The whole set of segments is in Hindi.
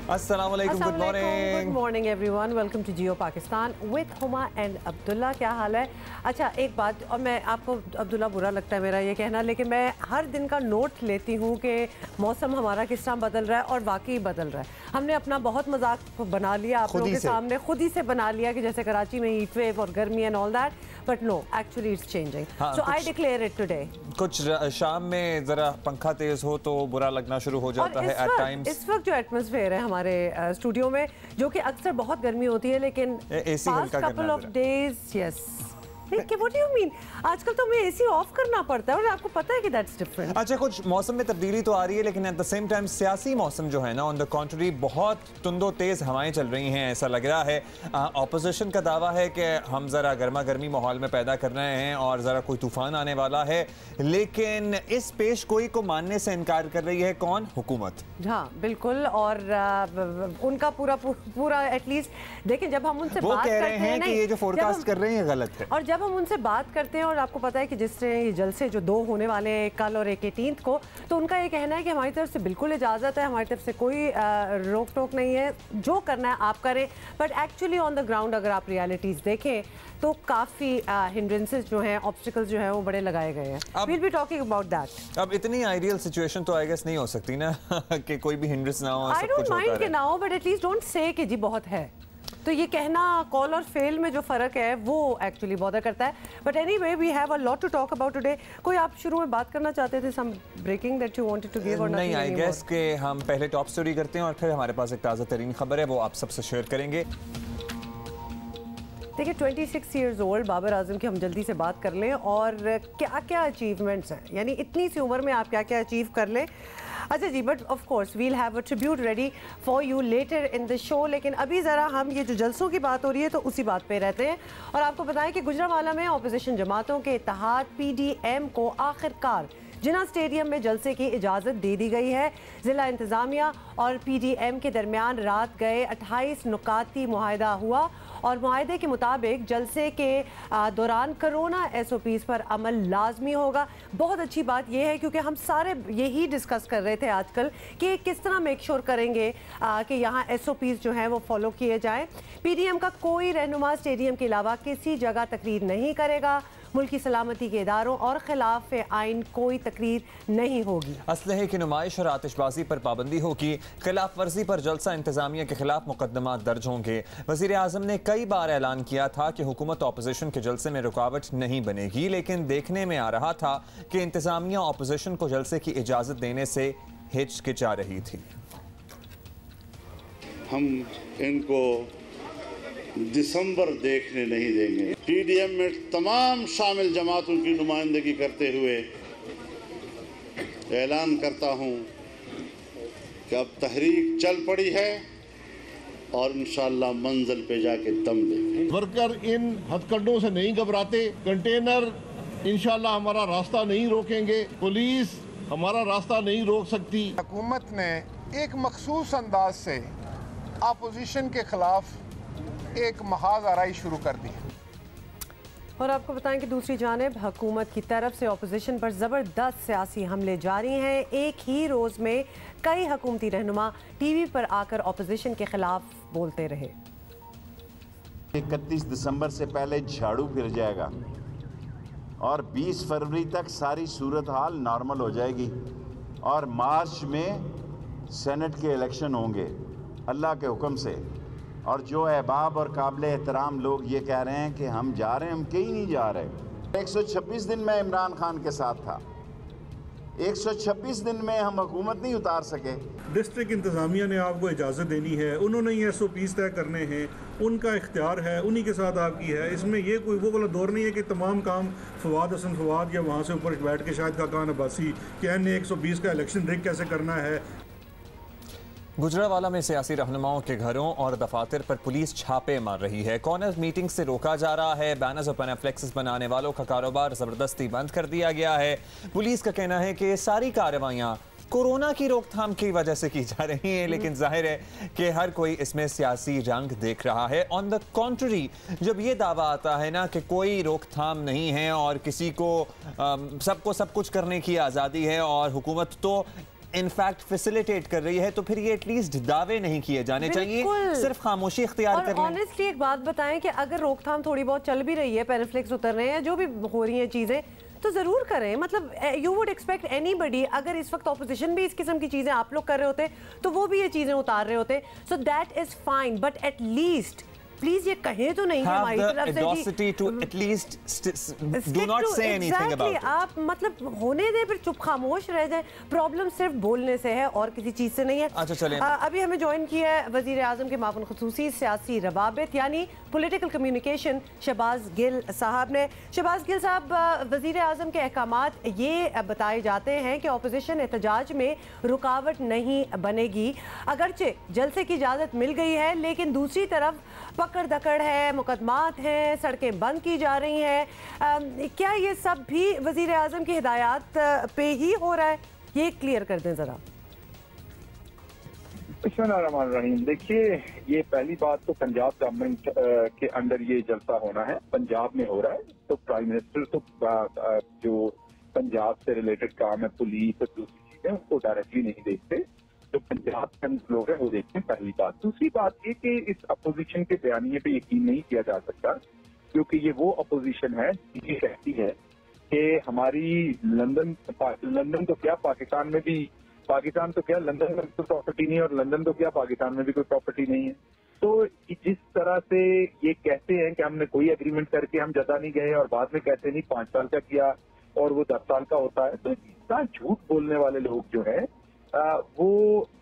अस्सलामुअलैकुम, good morning. Good morning everyone, welcome to Geo Pakistan with Huma and Abdullah. क्या हाल है? अच्छा, एक बात, और मैं आपको अब्दुल्ला बुरा लगता है मेरा ये कहना, लेकिन मैं हर दिन का नोट लेती हूँ कि मौसम हमारा किस तरह बदल रहा है, और वाकई बदल रहा है। हमने अपना बहुत मजाक बना लिया आप लोगों के सामने, खुद ही से बना लिया कि जैसे कराची में हीट वेव और गर्मी and all that, but no, actually it's changing. So I declare it today. कुछ शाम में जरा पंखा तेज हो तो बुरा लगना शुरू हो जाता है एट टाइम्स। इस वक्त जो एटमॉस्फेयर है हमारे स्टूडियो में, जो कि अक्सर बहुत गर्मी होती है, लेकिन past couple of days, yes, What do you mean? आजकल तो हमें एसी ऑफ करना पड़ता है, और आपको पता है कि दैट्स डिफरेंट। अच्छा, कुछ मौसम में तब्दीली तो आ रही है, लेकिन एट द सेम टाइम सियासी मौसम जो है ना, ऑन द कॉन्ट्री बहुत तुंदो तेज हवाएं चल रही हैं, ऐसा लग रहा है। ऑपोजिशन का दावा है कि हम जरा गर्मा गर्मी माहौल में पैदा कर रहे हैं और जरा कोई तूफान आने वाला है, लेकिन इस पेश गोई को मानने से इनकार कर रही है कौन? हुकूमत। हाँ बिल्कुल, और उनका पूरा एटलीस्ट देखें, जब हम उनसे बात कह रहे हैं कि ये जो फोरकास्ट कर रहे हैं गलत है, और जब हम उनसे बात करते हैं, और आपको पता है कि जिस तरह ये जलसे जो 2 होने वाले हैं, कल और 18 को, तो उनका ये कहना है कि हमारी तरफ से बिल्कुल इजाज़त है, हमारी तरफ से कोई रोक टोक नहीं है, जो करना है आप करें। But actually on the ground अगर आप रियलिटीज़ देखें तो काफ़ी हिंड्रेंसेस जो हैं, ऑब्स्टिकल्स जो हैं, वो बड़े लगाए गए हैं। We'll be talking about that. अब इतनी आइडियल सिचुएशन तो आई गेस नहीं हो सकती ना कि कोई भी हिंड्रेंस ना हो, आई डोंट माइंड कि ना हो, बट एटलीस्ट डोंट से कि जी बहुत है। तो ये कहना कॉल और फेल में जो फ़र्क है वो एक्चुअली बॉदर करता है। But anyway, we have a lot to talk about today. कोई आप शुरू में बात करना चाहते थे, some breaking that you wanted to give, और नहीं? आई गेस कि हम पहले टॉप स्टोरी करते हैं और फिर हमारे पास एक ताज़ा तरीन खबर है, वो आप सबसे शेयर करेंगे। देखिए, 26 ईयर्स ओल्ड बाबर आजम की हम जल्दी से बात कर लें, और क्या क्या अचीवमेंट्स हैं, यानी इतनी सी उम्र में आप क्या क्या अचीव कर लें। अच्छा जी, but of course we'll have a tribute ready for you later in the show, लेकिन अभी ज़रा हम ये जो जलसों की बात हो रही है तो उसी बात पे रहते हैं। और आपको बताएं कि गुजरांवाला में अपोजिशन जमातों के इत्तेहाद PDM को आखिरकार जिन्ना स्टेडियम में जलसे की इजाज़त दे दी गई है। ज़िला इंतज़ामिया और PDM के दरमियान रात गए 28 नुकाती मुआहदा हुआ, और मुआहदे के मुताबिक जलसे के दौरान कोरोना SOPs पर अमल लाजमी होगा। बहुत अच्छी बात यह है, क्योंकि हम सारे यही डिस्कस कर रहे थे आजकल कि किस तरह मेक श्योर करेंगे कि यहाँ SOPs जो हैं वो फॉलो किए जाएँ। PDM का कोई रहनुमा स्टेडियम के अलावा किसी जगह तकरीर नहीं करेगा। मुल्की सलामती के इदारों और खिलाफ आइन कोई तकरीर नहीं होगी। असलहे की नुमाइश और आतिशबाजी पर पाबंदी होगी। खिलाफ वर्जी पर जलसा इंतजामिया के खिलाफ मुकदमा दर्ज होंगे। वज़ीर आज़म ने कई बार ऐलान किया था कि हुकूमत अपोजिशन के जलसे में रुकावट नहीं बनेगी, लेकिन देखने में आ रहा था कि इंतजामिया अपोजिशन को जलसे की इजाज़त देने से हिचकिचा रही थी। हम इनको दिसंबर देखने नहीं देंगे। PDM में तमाम शामिल जमातों की नुमाइंदगी करते हुए ऐलान करता हूँ कि अब तहरीक चल पड़ी है और इंशाअल्लाह मंजिल पे जाके दम देंगे। वर्कर इन हथकंडों से नहीं घबराते। कंटेनर इंशाअल्लाह हमारा रास्ता नहीं रोकेंगे, पुलिस हमारा रास्ता नहीं रोक सकती। हुकूमत ने एक मखसूस अंदाज से अपोजिशन के खिलाफ एक महाज आराई शुरू कर दी। और आपको बताएं कि दूसरी जानिब हुकूमत की तरफ से अपोजिशन पर ज़बरदस्त सियासी हमले जारी हैं। एक ही रोज़ में कई हुकूमती रहनुमा TV पर आकर अपोजिशन के खिलाफ बोलते रहे। 31 दिसंबर से पहले झाड़ू फिर जाएगा और 20 फरवरी तक सारी सूरत हाल नॉर्मल हो जाएगी, और मार्च में सेनेट के इलेक्शन होंगे अल्लाह के हुक्म से। और जो अहबाब और काबिल एहतराम लोग ये कह रहे हैं कि हम जा रहे हैं, हम कहीं नहीं जा रहे। 126 दिन में इमरान खान के साथ था, 126 दिन में हम हुकूमत नहीं उतार सके। डिस्ट्रिक्ट इंतज़ामिया ने आपको इजाज़त देनी है, उन्होंने ये SOPs तय करने हैं, उनका इख्तियार है, उन्हीं के साथ आपकी है। इसमें ये कोई वो वाला दौर नहीं है कि तमाम काम फवाद हसन फवाद या वहाँ से ऊपर बैठ के शायद खाकान अब्बासी कि N 120 का इलेक्शन रिग कैसे करना है। गुजरांवाला में सियासी रहनुमाओं के घरों और दफातर पर पुलिस छापे मार रही है। कॉर्नर मीटिंग से रोका जा रहा है। बैनर्स और पैनाफ्लेक्सेस बनाने वालों का कारोबार जबरदस्ती बंद कर दिया गया है। पुलिस का कहना है कि ये सारी कार्रवाइयाँ कोरोना की रोकथाम की वजह से की जा रही हैं, लेकिन जाहिर है कि हर कोई इसमें सियासी रंग देख रहा है। ऑन द कॉन्ट्री, जब ये दावा आता है ना कि कोई रोकथाम नहीं है और किसी को सबको सब कुछ करने की आज़ादी है और हुकूमत तो इनफैक्ट फैसिलिटेट कर रही है, तो फिर ये एटलीस्ट दावे नहीं किए जाने चाहिए, सिर्फ खामोशी इख्तियार कर लें। ऑनेस्टली एक बात बताएं कि अगर रोकथाम थोड़ी बहुत चल भी रही है, पेनिफ्लिक्स उतर रहे हैं, जो भी हो रही हैं चीजें, तो जरूर करें। मतलब यू वुड एक्सपेक्ट एनीबडी, अगर इस वक्त ऑपोजिशन भी इस किस्म की चीजें आप लोग कर रहे होते तो वो भी ये चीजें उतार रहे होते, so that is fine, but at least please ये कहें तो नहीं हमारी तरफ से to at least do not say anything about it. आप मतलब होने दें, फिर चुप खामोश रह जाए। प्रॉब्लम सिर्फ बोलने से है और किसी चीज से नहीं है। अच्छा चलें, अभी हमें ज्वाइन किया है वजीर आजम के मामून खुसूसी सियासी रवाबित यानी पॉलिटिकल कम्युनिकेशन शहबाज गिल साहब ने। शहबाज गिल साहब, वजीर आजम के अहकामात ये बताए जाते हैं कि अपोजिशन एहतजाज में रुकावट नहीं बनेगी, अगरचे जलसे की इजाज़त मिल गई है, लेकिन दूसरी तरफ पकड़ दकड़ है, मुकदमात हैं, सड़कें बंद की जा रही हैं। क्या ये सब भी वजीर आजम की हिदायत पे ही हो रहा है? ये क्लियर कर दें जरा। बिस्मिल्लाहिर्रहमानिर्रहीम। देखिए, ये पहली बात तो पंजाब गवर्नमेंट के अंडर ये जलसा होना है, पंजाब में हो रहा है, तो प्राइम मिनिस्टर तो जो पंजाब से रिलेटेड काम है, पुलिस और दूसरी चीजें, उनको डायरेक्टली नहीं देखते, जो पंजाब के लोग हैं वो देखते हैं, पहली बात। दूसरी बात ये कि इस अपोजिशन के बयानिए पे यकीन नहीं किया जा सकता, क्योंकि ये वो अपोजिशन है ये कहती है कि हमारी लंदन तो क्या, पाकिस्तान में भी, पाकिस्तान तो क्या लंदन में तो प्रॉपर्टी नहीं, और लंदन तो क्या पाकिस्तान में भी कोई प्रॉपर्टी नहीं है। तो जिस तरह से ये कहते हैं कि हमने कोई एग्रीमेंट करके हम जता नहीं गए, और बाद में कहते नहीं 5 साल का किया और वो 10 साल का होता है, तो इतना झूठ बोलने वाले लोग जो है वो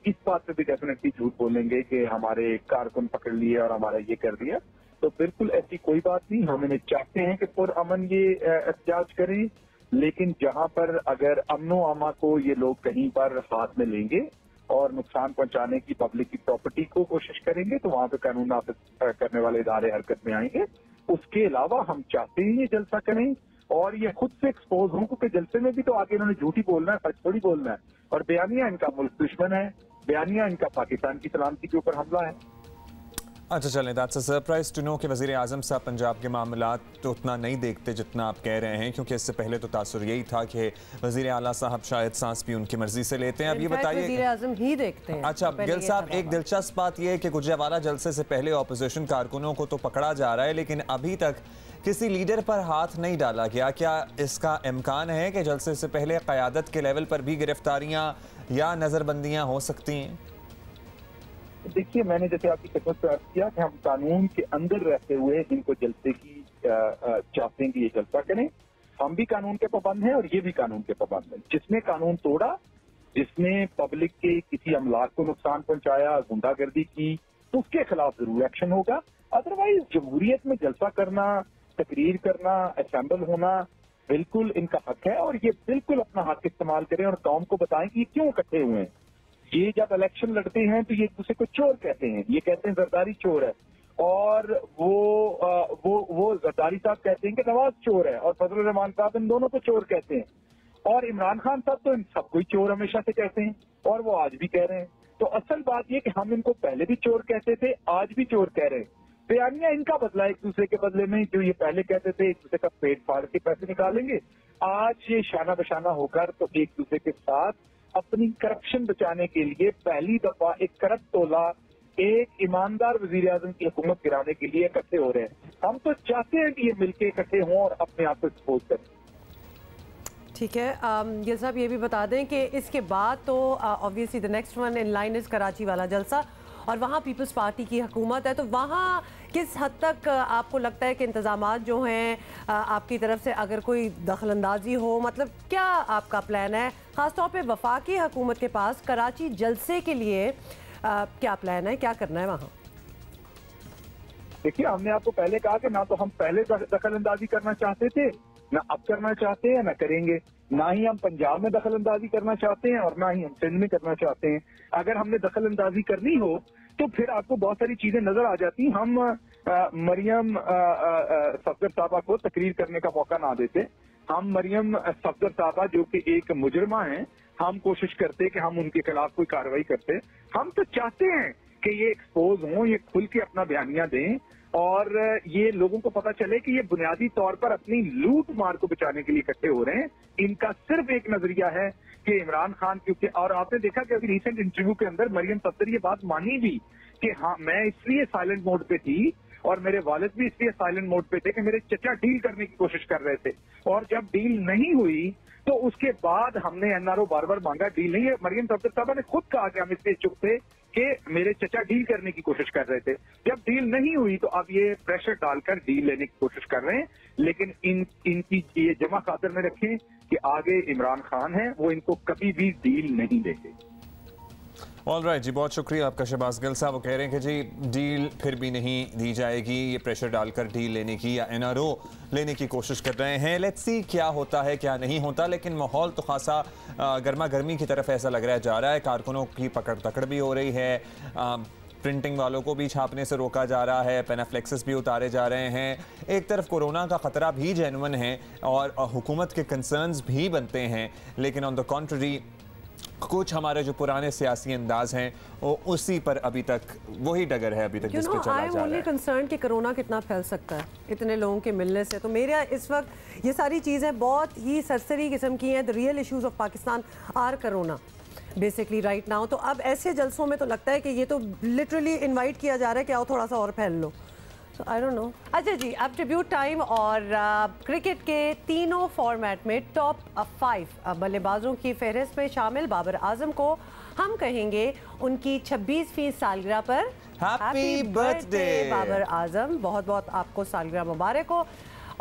इस बात पे भी डेफिनेटली झूठ बोलेंगे कि हमारे कारकुन पकड़ लिए और हमारा ये कर दिया। तो बिल्कुल ऐसी कोई बात नहीं, हम इन्हें चाहते हैं कि पुरअमन ये एहतजाज करें, लेकिन जहां पर अगर अमनो अमा को ये लोग कहीं पर हाथ में लेंगे और नुकसान पहुंचाने की पब्लिक की प्रॉपर्टी को कोशिश करेंगे, तो वहां पे कानून नाफिज करने वाले इदारे हरकत में आएंगे। उसके अलावा हम चाहते हैं ये जलसा करें और ये खुद से एक्सपोज हों, क्योंकि जलसे में भी तो आगे इन्होंने झूठी बोलना है, सच थोड़ी बोलना है। और बयानिया इनका मुल्क दुश्मन है, बयानिया इनका पाकिस्तान की सलामती के ऊपर हमला है। अच्छा चलें, that's a surprise to know कि वज़ीर आज़म साहब पंजाब के मामलात तो उतना नहीं देखते जितना आप कह रहे हैं, क्योंकि इससे पहले तो तासुर यही था कि वज़ीर आला साहब शायद सांस भी उनकी मर्जी से लेते हैं। अब ये बताइए, वज़ीर आज़म ही देखते हैं। अच्छा गिल साहब, एक दिलचस्प बात यह है कि गुजरावाला जलसे से पहले अपोजिशन कारकुनों को तो पकड़ा जा रहा है, लेकिन अभी तक किसी लीडर पर हाथ नहीं डाला गया। क्या इसका इम्कान है कि जलसे से पहले क़यादत के लेवल पर भी गिरफ्तारियां या नज़रबंदियां हो सकती हैं? देखिए, मैंने जैसे आपकी खिदमत में अर्ज किया कि हम कानून के अंदर रहते हुए इनको जलसे की चाहते हैं कि ये जलसा करें। हम भी कानून के पाबंद हैं और ये भी कानून के पाबंद हैं। जिसने कानून तोड़ा, जिसने पब्लिक के किसी अमलाक को नुकसान पहुंचाया, गुंडागर्दी की, तो उसके खिलाफ जरूर एक्शन होगा। अदरवाइज जमहूरियत में जलसा करना, तकरीर करना, असेंबल होना बिल्कुल इनका हक है, और ये बिल्कुल अपना हक इस्तेमाल करें और कौम को बताएं कि ये क्यों इकट्ठे हुए हैं। ये जब इलेक्शन लड़ते हैं तो ये एक दूसरे को चोर कहते हैं, ये कहते हैं जरदारी चोर है, और वो जरदारी साहब कहते हैं कि नवाज चोर है, और फजल रहमान साहब इन दोनों को चोर कहते हैं, और इमरान खान साहब तो इन सबको ही चोर हमेशा से कहते हैं, और वो आज भी कह रहे हैं। तो असल बात ये कि हम इनको पहले भी चोर कहते थे, आज भी चोर कह रहे हैं। बयानिया इनका बदला एक दूसरे के बदले में, जो ये पहले कहते थे एक दूसरे का पेट फाड़ के पैसे निकालेंगे, आज ये शाना बशाना होकर तो एक दूसरे के साथ अपनी करप्शन बचाने के लिए पहली दफा एक करप्ट टोला एक ईमानदार वजीर आजम की हुकूमत गिराने के लिए इकट्ठे हो रहे हैं। हम तो चाहते हैं कि ये मिलके इकट्ठे हों और अपने आप को एक्सपोज करें। ठीक है, गिल साहब ये भी बता दें कि इसके बाद तो obviously the next one in line is Karachi वाला जलसा, और वहाँ पीपल्स पार्टी की हुकूमत है, तो वहाँ किस हद तक आपको लगता है कि इंतजामात जो हैं आपकी तरफ से, अगर कोई दखलंदाजी हो, मतलब क्या आपका प्लान है? ख़ासतौर पे वफाकी हुकूमत के पास कराची जलसे के लिए क्या प्लान है, क्या करना है वहाँ? देखिए, हमने आपको पहले कहा कि ना तो हम पहले दखलंदाजी करना चाहते थे, ना अब करना चाहते हैं, ना करेंगे। ना ही हम पंजाब में दखलंदाजी करना चाहते हैं और ना ही हम सिंध में करना चाहते हैं। अगर हमने दखलंदाजी करनी हो तो फिर आपको बहुत सारी चीजें नजर आ जाती। हम मरियम सफदर साहबा को तकरीर करने का मौका ना देते। हम मरियम सफदर साहबा जो कि एक मुजरिमा है, हम कोशिश करते कि हम उनके खिलाफ कोई कार्रवाई करते। हम तो चाहते हैं कि ये एक्सपोज हों, ये खुल के अपना बयानिया दें और ये लोगों को पता चले कि ये बुनियादी तौर पर अपनी लूट मार को बचाने के लिए इकट्ठे हो रहे हैं। इनका सिर्फ एक नजरिया है कि इमरान खान, क्योंकि और आपने देखा कि अभी रिसेंट इंटरव्यू के अंदर मरियम सफदर ये बात मानी भी कि हाँ मैं इसलिए साइलेंट मोड पे थी और मेरे वालिद भी इसलिए साइलेंट मोड पे थे कि मेरे चचा डील करने की कोशिश कर रहे थे, और जब डील नहीं हुई तो उसके बाद हमने एनआरओ बार बार मांगा, डील नहीं है। मरियम सफदर साहबा ने खुद कहा कि हम इसलिए चुप थे कि मेरे चचा डील करने की कोशिश कर रहे थे। जब डील नहीं हुई तो अब ये प्रेशर डालकर डील लेने की कोशिश कर रहे हैं, लेकिन इनकी ये जमा खातर में रखें कि आगे इमरान खान है, वो इनको कभी भी डील नहीं देंगे। ऑलराइट जी, बहुत शुक्रिया आपका शहबाज गिल साहब। वो कह रहे हैं कि जी डील फिर भी नहीं दी जाएगी, ये प्रेशर डालकर डील लेने की या एनआरओ लेने की कोशिश कर रहे हैं। लेट्स सी क्या होता है क्या नहीं होता, लेकिन माहौल तो खासा गर्मा गर्मी की तरफ ऐसा लग रहा है जा रहा है। कारकुनों की पकड़ तकड़ भी हो रही है, प्रिंटिंग वालों को भी छापने से रोका जा रहा है, पेनाफ्लेक्सेस भी उतारे जा रहे हैं। एक तरफ कोरोना का ख़तरा भी जेन्युइन है और हुकूमत के कंसर्न्स भी बनते हैं, लेकिन ऑन द कॉन्ट्ररी कुछ हमारे जो पुराने सियासी अंदाज हैं वो उसी पर अभी तक वही डगर है अभी तक जिस पे चला जा रहा है। कंसर्न कि कोरोना कितना फैल सकता है इतने लोगों के मिलने से। तो मेरा इस वक्त ये सारी चीज़ें बहुत ही सरसरी किस्म की हैं। The real issues of Pakistan are corona basically right now. तो अब ऐसे जलसों में तो लगता है कि ये तो लिटरली इन्वाइट किया जा रहा है कि आओ थोड़ा सा और फैल लो। आई डोंट नो। अच्छा जी, अब ट्रिब्यूट टाइम और क्रिकेट के तीनों फॉर्मेट में टॉप 5 बल्लेबाजों की फहरिस्त में शामिल बाबर आजम को हम कहेंगे उनकी 26वीं सालगिरह पर हैप्पी बर्थडे बाबर आजम। बहुत बहुत आपको सालगिरह मुबारक हो।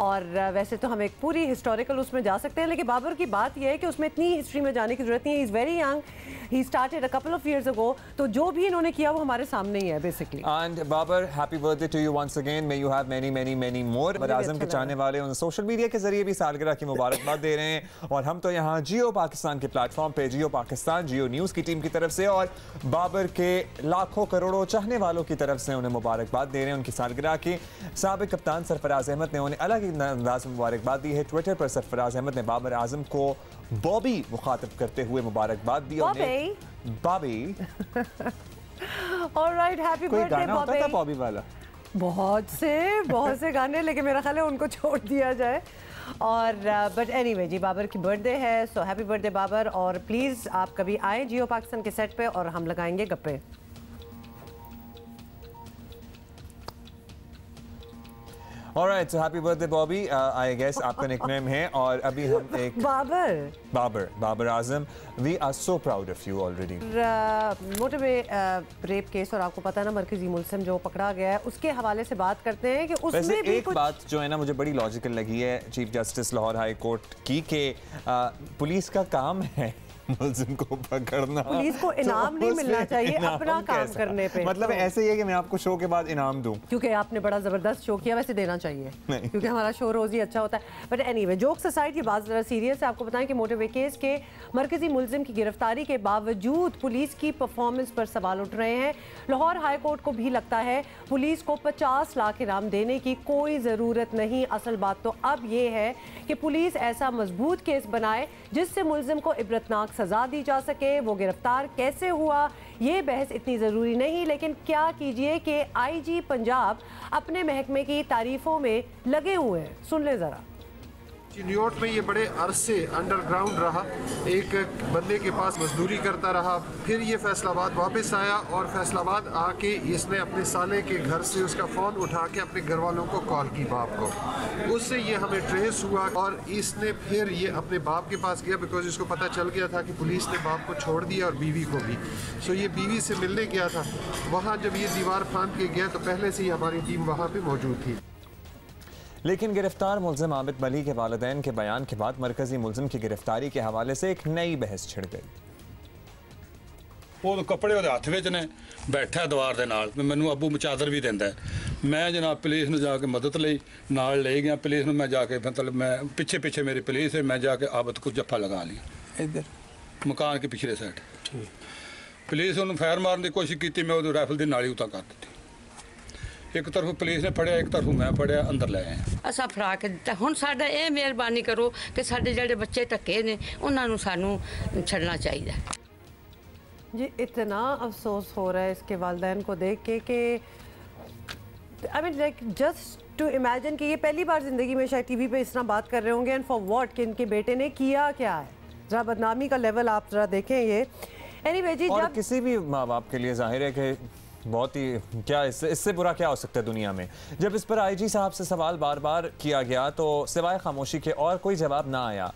और वैसे तो हम एक पूरी हिस्टोरिकल उसमें जा सकते हैं, लेकिन बाबर की बात यह है कि उसमें इतनी हिस्ट्री में जाने की जरूरत नहीं है। Is very young, he started a couple of years ago, तो जो भी इन्होंने किया वो हमारे सामने ही है basically. And Babar, happy birthday to you once again, may you have many many many more. Babar Azam के चाहने वाले उन सोशल मीडिया के जरिए भी सालगिरह की मुबारकबाद दे रहे हैं, और हम तो यहाँ जियो पाकिस्तान के प्लेटफॉर्म पे, जियो पाकिस्तान, जियो न्यूज़ की टीम की तरफ से और बाबर के लाखों करोड़ों चाहने वालों की तरफ से उन्हें मुबारकबाद दे रहे हैं उनकी सालगिरह की। साबिक कप्तान सरफराज अहमद ने उन्हें अलग ही अंदाज में मुबारकबाद दी है। ट्विटर पर सरफराज अहमद ने बाबर आजम को बॉबी मुखातिब करते हुए मुबारकबाद दी। Bobby alright, happy birthday Bobby. Bobby वाला बहुत से गाने, लेकिन मेरा ख्याल है उनको छोड़ दिया जाए। और बट एनीवे जी, बाबर की बर्थडे है, सो हैप्पी बर्थडे बाबर। और प्लीज़ आप कभी आए जियो पाकिस्तान के सेट पे और हम लगाएंगे गप्पे। Alright, so happy birthday Bobby. I guess आपका निकनेम है। और अभी हम एक Babar Azam, we are so proud of you already. Motorway rape case, और आपको पता है ना मरकजी मुल्ज़िम जो पकड़ा गया है, उसके हवाले से बात करते हैं कि उसमें भी एक बात जो है ना मुझे बड़ी लॉजिकल लगी है chief justice Lahore high court की, कि पुलिस का काम है मुल्ज़िम को पकड़ना, पुलिस को इनाम नहीं मिलना चाहिए अपना काम करने पे। मतलब तो ऐसे ही है कि मैं आपको शो के बाद इनाम दूं, क्योंकि आपने बड़ा जबरदस्त शो किया, वैसे देना चाहिए क्योंकि हमारा शो रोज ही अच्छा होता है। बट एनीवे, जोक्स असाइड, ये बात जरा सीरियस है। आपको बताएं कि मोटरवे केस के मरकजी मुल्ज़िम की गिरफ्तारी के बावजूद पुलिस की परफॉर्मेंस पर सवाल उठ रहे हैं। लाहौर हाई कोर्ट को भी लगता है पुलिस को 50 लाख इनाम देने की कोई ज़रूरत नहीं। असल बात तो अब ये है कि पुलिस ऐसा मजबूत केस बनाए जिससे मुल्ज़िम को इबरतनाक सजा दी जा सके। वो गिरफ्तार कैसे हुआ ये बहस इतनी ज़रूरी नहीं, लेकिन क्या कीजिए कि आईजी पंजाब अपने महकमे की तारीफों में लगे हुए हैं। सुन ले ज़रा। न्यूयॉर्क में ये बड़े अरसे अंडरग्राउंड रहा, एक बंदे के पास मजदूरी करता रहा, फिर ये फैसलाबाद वापस आया और फैसलाबाद आके इसने अपने साले के घर से उसका फ़ोन उठा के अपने घर वालों को कॉल की, बाप को। उससे ये हमें ट्रेस हुआ और इसने फिर ये अपने बाप के पास गया, बिकॉज इसको पता चल गया था कि पुलिस ने बाप को छोड़ दिया और बीवी को भी। सो ये बीवी से मिलने गया था। वहाँ जब ये दीवार फांद के गया तो पहले से ही हमारी टीम वहाँ पर मौजूद थी। लेकिन गिरफ्तार मुल्ज़िम आबिद मलिक के वालिदैन के बयान के बाद मरकजी मुल्ज़िम की गिरफ्तारी के हवाले से एक नई बहस छिड़ गई। वो कपड़े ਉਹਦੇ ਹੱਥ ਵਿੱਚ ਨੇ, बैठा दीवार ਦੇ ਨਾਲ, ਮੈਨੂੰ ਅੱਬੂ ਚਾਦਰ ਵੀ ਦਿੰਦਾ। ਮੈਂ ਜਨਾਬ ਪੁਲਿਸ ਨੂੰ ਜਾ ਕੇ ਮਦਦ ਲਈ ਨਾਲ ਲੈ ਗਿਆ। ਪੁਲਿਸ ਨੂੰ ਮੈਂ ਜਾ ਕੇ मतलब मैं पीछे मेरी पुलिस है, मैं जाके आबिद को जफ्फा लगा लिया इधर मकान के पिछले साइड। पुलिस उन्होंने फायर मारने की कोशिश की, मैं वो राइफल की नाली उतार कर दी। एक तरफ पुलिस ने फड़िया, एक तरफ मैं फड़िया, अंदर ले आए। असा फड़ा के दिता। हुण साडा ये मेहरबानी करो कि साडे जेडे बच्चे ढके ने उन्हां नूं सानू छड़ना चाहिए। जी इतना अफसोस हो रहा है इसके वालिदैन को देख के कि I mean like just to imagine कि ये पहली बार ज़िंदगी में शायद टीवी पे इस तरह बात कर रहे होंगे, एंड फॉर व्हाट, कि इनके बेटे ने किया क्या है। जरा बदनामी का लेवल आप जरा देखें ये। एनीवे जी, और जब किसी भी माँ बाप के लिए जाहिर है कि बहुत ही क्या इससे बुरा क्या हो सकता है दुनिया में। जब इस पर आईजी साहब से सवाल बार बार किया गया तो सिवाय खामोशी के और कोई जवाब ना आया।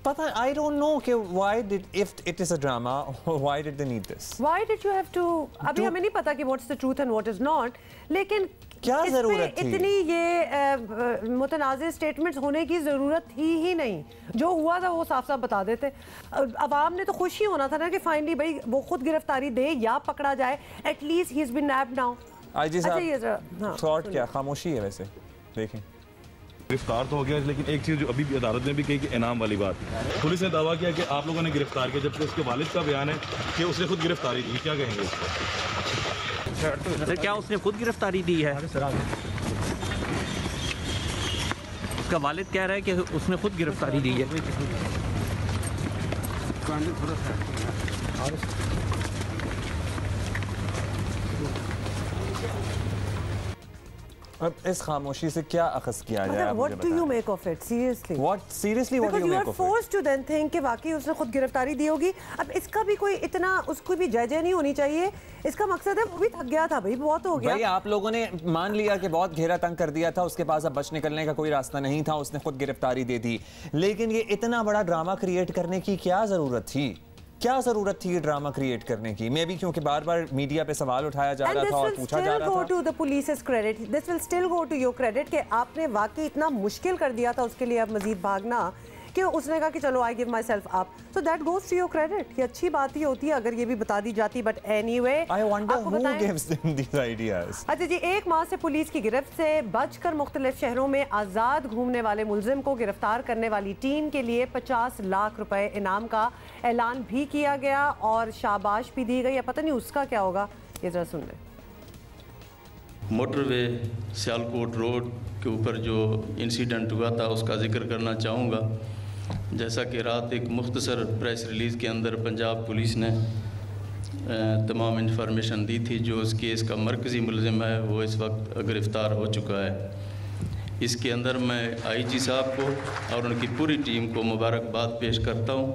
पता आई डोंट नो कि why did if it is a drama why did they need this, why did you have to, अभी हमें नहीं पता कि what's the truth and what is not, लेकिन क्या जरूरत थी? इतनी ये मुतनाज़िर स्टेटमेंट्स होने की जरूरत थी ही नहीं। जो हुआ था वो साफ साफ बता देते। अवाम ने तो खुश ही होना था ना कि फाइनली भाई वो खुद गिरफ्तारी दे या पकड़ा जाए, at least he has been nabbed now. IG साहब थॉट क्या खामोशी है वैसे? देखें गिरफ्तार तो हो गया, लेकिन एक चीज़ जो अभी भी अदालत ने भी कही कि इनाम वाली बात, पुलिस ने दावा किया कि आप लोगों ने गिरफ्तार किया, जबकि उसके वालिद का बयान है कि उसने खुद गिरफ्तारी दी। क्या कहेंगे सर? क्या उसने खुद गिरफ्तारी दी है? उसका वालिद कह रहा है कि उसने खुद गिरफ्तारी दी है। अब इस खामोशी से क्या अखज़ किया जाए? What do you make of it? Seriously? What do you make of it? Because you are forced to then think कि वाकई उसने खुद गिरफ्तारी दी होगी। अब इसका भी कोई इतना उसको भी जय नहीं होनी चाहिए। इसका मकसद है वो भी थक गया था भाई, बहुत हो गया। भाई आप लोगों ने मान लिया कि बहुत घेरा तंग कर दिया था, उसके पास अब बच निकलने का कोई रास्ता नहीं था, उसने खुद गिरफ्तारी दे दी। लेकिन ये इतना बड़ा ड्रामा क्रिएट करने की क्या जरूरत थी? क्या जरूरत थी ये ड्रामा क्रिएट करने की? मे बी क्योंकि बार बार मीडिया पे सवाल उठाया जा रहा था और पूछा जा रहा था। To the police credit, this will still go to your credit कि आपने वाकई इतना मुश्किल कर दिया था उसके लिए अब मजीद भागना कि उसने कहा कि चलो I give myself up, so that goes to your credit. ये अच्छी बात ही होती है अगर ये भी बता दी जाती, but anyway I wonder who gives them these ideas. अच्छा जी, 1 माह से पुलिस की गिरफ्त से बचकर मुख्तलिफ शहरों में आज़ाद घूमने वाले मुलजिम को गिरफ्तार करने वाली टीम के लिए 50 लाख रुपए इनाम का ऐलान भी किया गया और शाबाश भी दी गई। पता नहीं उसका क्या होगा, ये जरा सुन लें। मोटरवे सियालकोट रोड के ऊपर जो इंसिडेंट हुआ था उसका जिक्र करना चाहूँगा। जैसा कि रात एक मुख्तसर प्रेस रिलीज़ के अंदर पंजाब पुलिस ने तमाम इंफॉर्मेशन दी थी, जो उस केस का मरकज़ी मुलज़िम है वो इस वक्त गिरफ़्तार हो चुका है। इसके अंदर मैं आईजी साहब को और उनकी पूरी टीम को मुबारकबाद पेश करता हूँ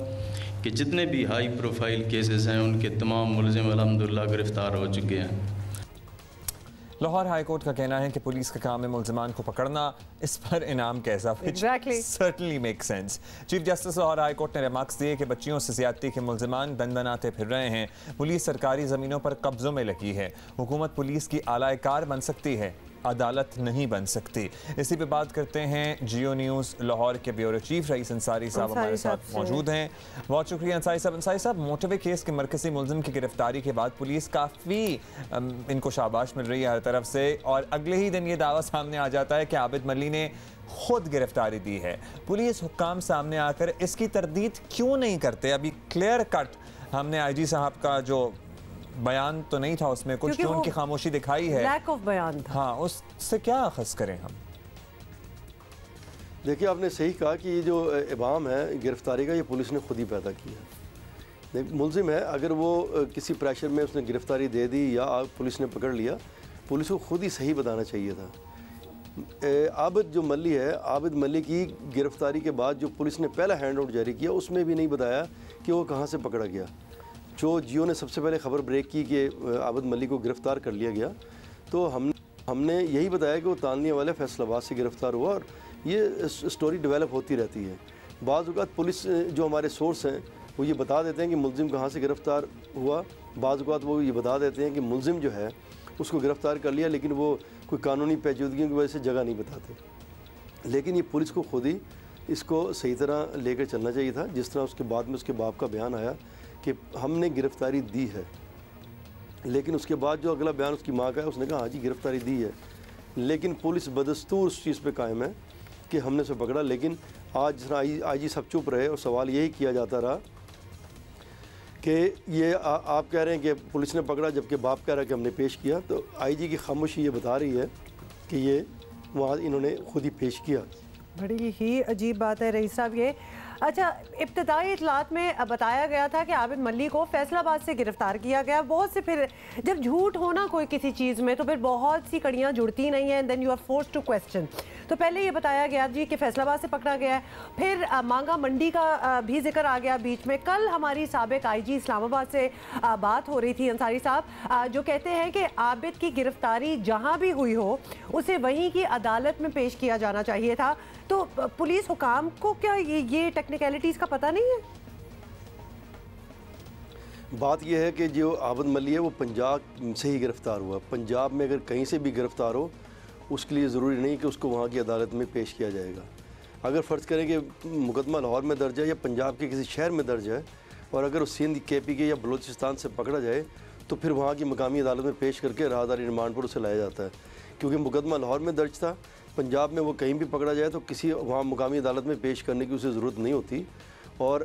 कि जितने भी हाई प्रोफाइल केसेस हैं उनके तमाम मुलज़िम अल्हम्दुलिल्लाह गिरफ़्तार हो चुके हैं। लाहौर हाई कोर्ट का कहना है कि पुलिस का काम है मुल्ज़िमान को पकड़ना, इस पर इनाम कैसा? Certainly make sense. Chief justice Lahore high court ने रिमार्क्स दिए कि बच्चियों से ज़्यादती के मुल्ज़िमान दन बनाते फिर रहे हैं, पुलिस सरकारी ज़मीनों पर कब्ज़ों में लगी है, हुकूमत पुलिस की आलाकार बन सकती है, अदालत नहीं बन सकती। इसी पे बात करते हैं जियो न्यूज़ लाहौर के ब्यूरो चीफ रईस अंसारी साहब हमारे साथ मौजूद हैं। बहुत शुक्रिया अंसारी साहब। अंसारी साहब, मोटरवे केस के मरकज़ी मुलज़िम की गिरफ्तारी के बाद पुलिस काफ़ी इनको शाबाश मिल रही है हर तरफ से, और अगले ही दिन ये दावा सामने आ जाता है कि आबिद मल्ली ने खुद गिरफ्तारी दी है। पुलिस हुक्काम सामने आकर इसकी तरदीद क्यों नहीं करते? अभी क्लियर कट हमने आईजी साहब का जो बयान तो नहीं था उसमें कुछ जो उनकी खामोशी दिखाई है, लैक ऑफ बयान था। हाँ, उससे क्या अखज़ करें हम? देखिए, आपने सही कहा कि ये जो इबाम है गिरफ्तारी का, ये पुलिस ने खुद ही पैदा किया। देख, मुलजिम है, अगर वो किसी प्रेशर में उसने गिरफ्तारी दे दी या पुलिस ने पकड़ लिया, पुलिस को खुद ही सही बताना चाहिए था। आबिद जो मल्ली है, आबिद मल्ली की गिरफ्तारी के बाद जो पुलिस ने पहला हैंड आउट जारी किया उसमें भी नहीं बताया कि वो कहाँ से पकड़ा गया। जो जियो ने सबसे पहले ख़बर ब्रेक की कि आबिद मल्ली को गिरफ़्तार कर लिया गया, तो हमने यही बताया कि वो तानिया वाले फैसलाबाद से गिरफ़्तार हुआ, और ये स्टोरी डेवलप होती रहती है। बाज़ औक़ात पुलिस जो हमारे सोर्स हैं वो ये बता देते हैं कि मुलजिम कहाँ से गिरफ़्तार हुआ, बाज़ औक़ात वो ये बता देते हैं कि मुलजिम जो है उसको गिरफ़्तार कर लिया, लेकिन वो कोई कानूनी पेचीदगियों की वजह से जगह नहीं बताते। लेकिन ये पुलिस को खुद ही इसको सही तरह लेकर चलना चाहिए था। जिस तरह उसके बाद में उसके बाप का बयान आया कि हमने गिरफ़्तारी दी है, लेकिन उसके बाद जो अगला बयान उसकी माँ का है, उसने कहा हाँ जी गिरफ़्तारी दी है, लेकिन पुलिस बदस्तूर उस चीज़ पे कायम है कि हमने उसे पकड़ा। लेकिन आज जिस तरह आईजी सब चुप रहे और सवाल यही किया जाता रहा कि ये आप कह रहे हैं कि पुलिस ने पकड़ा, जबकि बाप कह रहा है कि हमने पेश किया, तो आईजी की खामोशी ये बता रही है कि ये वहाँ इन्होंने खुद ही पेश किया। बड़ी ही अजीब बात है रईस साहब ये। अच्छा, इब्तदाई इतलात में बताया गया था कि आबिद मल्ली को फैसलाबाद से गिरफ्तार किया गया। बहुत से फिर जब झूठ हो ना कोई किसी चीज़ में तो फिर बहुत सी कड़ियाँ जुड़ती नहीं हैं, then you are forced to question. तो पहले ये बताया गया जी कि फैसलाबाद से पकड़ा गया है, फिर मांगा मंडी का भी जिक्र आ गया बीच में। कल हमारी साबिक आईजी इस्लामाबाद से बात हो रही थी, अंसारी साहब, जो कहते हैं कि आबिद की गिरफ्तारी जहाँ भी हुई हो उसे वहीं की अदालत में पेश किया जाना चाहिए था। तो पुलिस हुकाम को क्या ये टेक्निकलिटीज़ का पता नहीं है? बात यह है कि जो आबिद मल्ली है वो पंजाब से ही गिरफ़्तार हुआ। पंजाब में अगर कहीं से भी गिरफ़्तार हो उसके लिए ज़रूरी नहीं कि उसको वहाँ की अदालत में पेश किया जाएगा। अगर फ़र्ज़ करें कि मुकदमा लाहौर में दर्ज है या पंजाब के किसी शहर में दर्ज है और अगर उस सिंध, KPK या बलूचिस्तान से पकड़ा जाए तो फिर वहाँ की मकामी अदालत में पेश करके राहदारी रिमांड पर उसे लाया जाता है। क्योंकि मुकदमा लाहौर में दर्ज था, पंजाब में वो कहीं भी पकड़ा जाए तो किसी वहाँ मुकामी अदालत में पेश करने की उसे ज़रूरत नहीं होती। और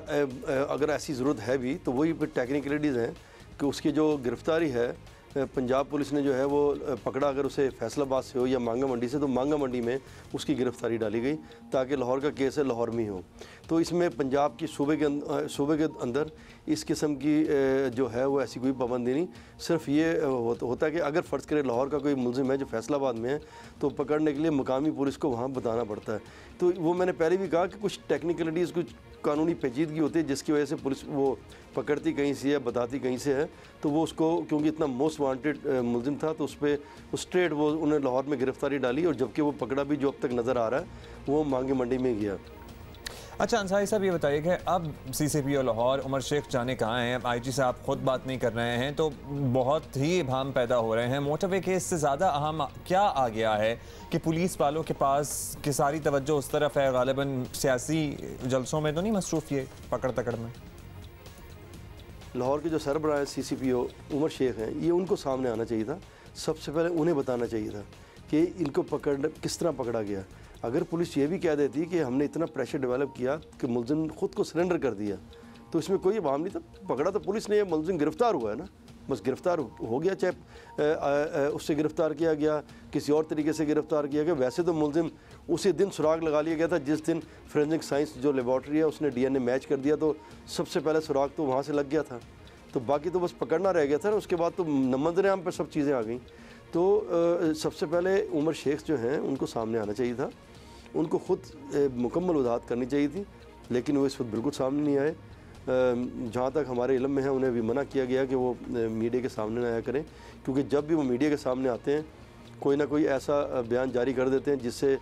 अगर ऐसी ज़रूरत है भी तो वही फिर टेक्निकलिटीज़ हैं कि उसकी जो गिरफ़्तारी है पंजाब पुलिस ने जो है वो पकड़ा, अगर उसे फैसलाबाद से हो या मांगा मंडी से, तो मांगा मंडी में उसकी गिरफ़्तारी डाली गई ताकि लाहौर का केस है लाहौर में ही हो। तो इसमें पंजाब की सूबे के अंदर इस किस्म की जो है वो ऐसी कोई पाबंदी नहीं। सिर्फ ये होता है कि अगर फ़र्ज़ करें लाहौर का कोई मुलजिम है जो फैसलाबाद में है तो पकड़ने के लिए मुकामी पुलिस को वहाँ बताना पड़ता है। तो वो मैंने पहले भी कहा कि कुछ टेक्निकलिटीज़, कुछ कानूनी पेचीदगी होती है जिसकी वजह से पुलिस वो पकड़ती कहीं से है, बताती कहीं से है। तो वो उसको क्योंकि इतना मोस्ट वांटेड मुलजिम था तो उस पर स्ट्रेट वो उन्हें लाहौर में गिरफ़्तारी डाली और जबकि वो पकड़ा भी जो अब तक नज़र आ रहा है वो मांगे मंडी में गया। अच्छा अंसारी साहब, ये बताइए कि अब CCPO लाहौर उमर शेख जाने कहाँ हैं? IG साहब खुद बात नहीं कर रहे हैं तो बहुत ही इबहम पैदा हो रहे हैं। मोटरवे केस से ज़्यादा अहम क्या आ गया है कि पुलिस वालों के पास की सारी तवज्जो उस तरफ है, गालिबन सियासी जलसों में तो नहीं मसरूफ़ ये पकड़ तकड़ में? लाहौर के जो सरबराह है CCPO उमर शेख हैं, ये उनको सामने आना चाहिए था। सबसे पहले उन्हें बताना चाहिए था कि इनको किस तरह पकड़ा गया। अगर पुलिस ये भी कह देती कि हमने इतना प्रेशर डेवलप किया कि मुलजिम ख़ुद को सरेंडर कर दिया तो इसमें कोई इबाम नहीं था। पकड़ा तो पुलिस ने, मुलजिम गिरफ़्तार हुआ है ना, बस गिरफ़्तार हो गया। चाहे उससे गिरफ़्तार किया गया, किसी और तरीके से गिरफ़्तार किया गया। वैसे तो मुलजिम उसी दिन सुराग लगा लिया गया था जिस दिन फोरेंसिक साइंस जो लेबॉर्ट्री है उसने DNA मैच कर दिया, तो सबसे पहले सुराग तो वहाँ से लग गया था। तो बाकी तो बस पकड़ना रह गया था ना, उसके बाद तो नमंदरे आम पर सब चीज़ें आ गई। तो सबसे पहले उमर शेख जो हैं उनको सामने आना चाहिए था, उनको ख़ुद मुकम्मल वजाहत करनी चाहिए थी, लेकिन वो इस वक्त बिल्कुल सामने नहीं आए। जहाँ तक हमारे इल्म में है उन्हें भी मना किया गया कि वो मीडिया के सामने ना आया करें, क्योंकि जब भी वो मीडिया के सामने आते हैं कोई ना कोई ऐसा बयान जारी कर देते हैं जिससे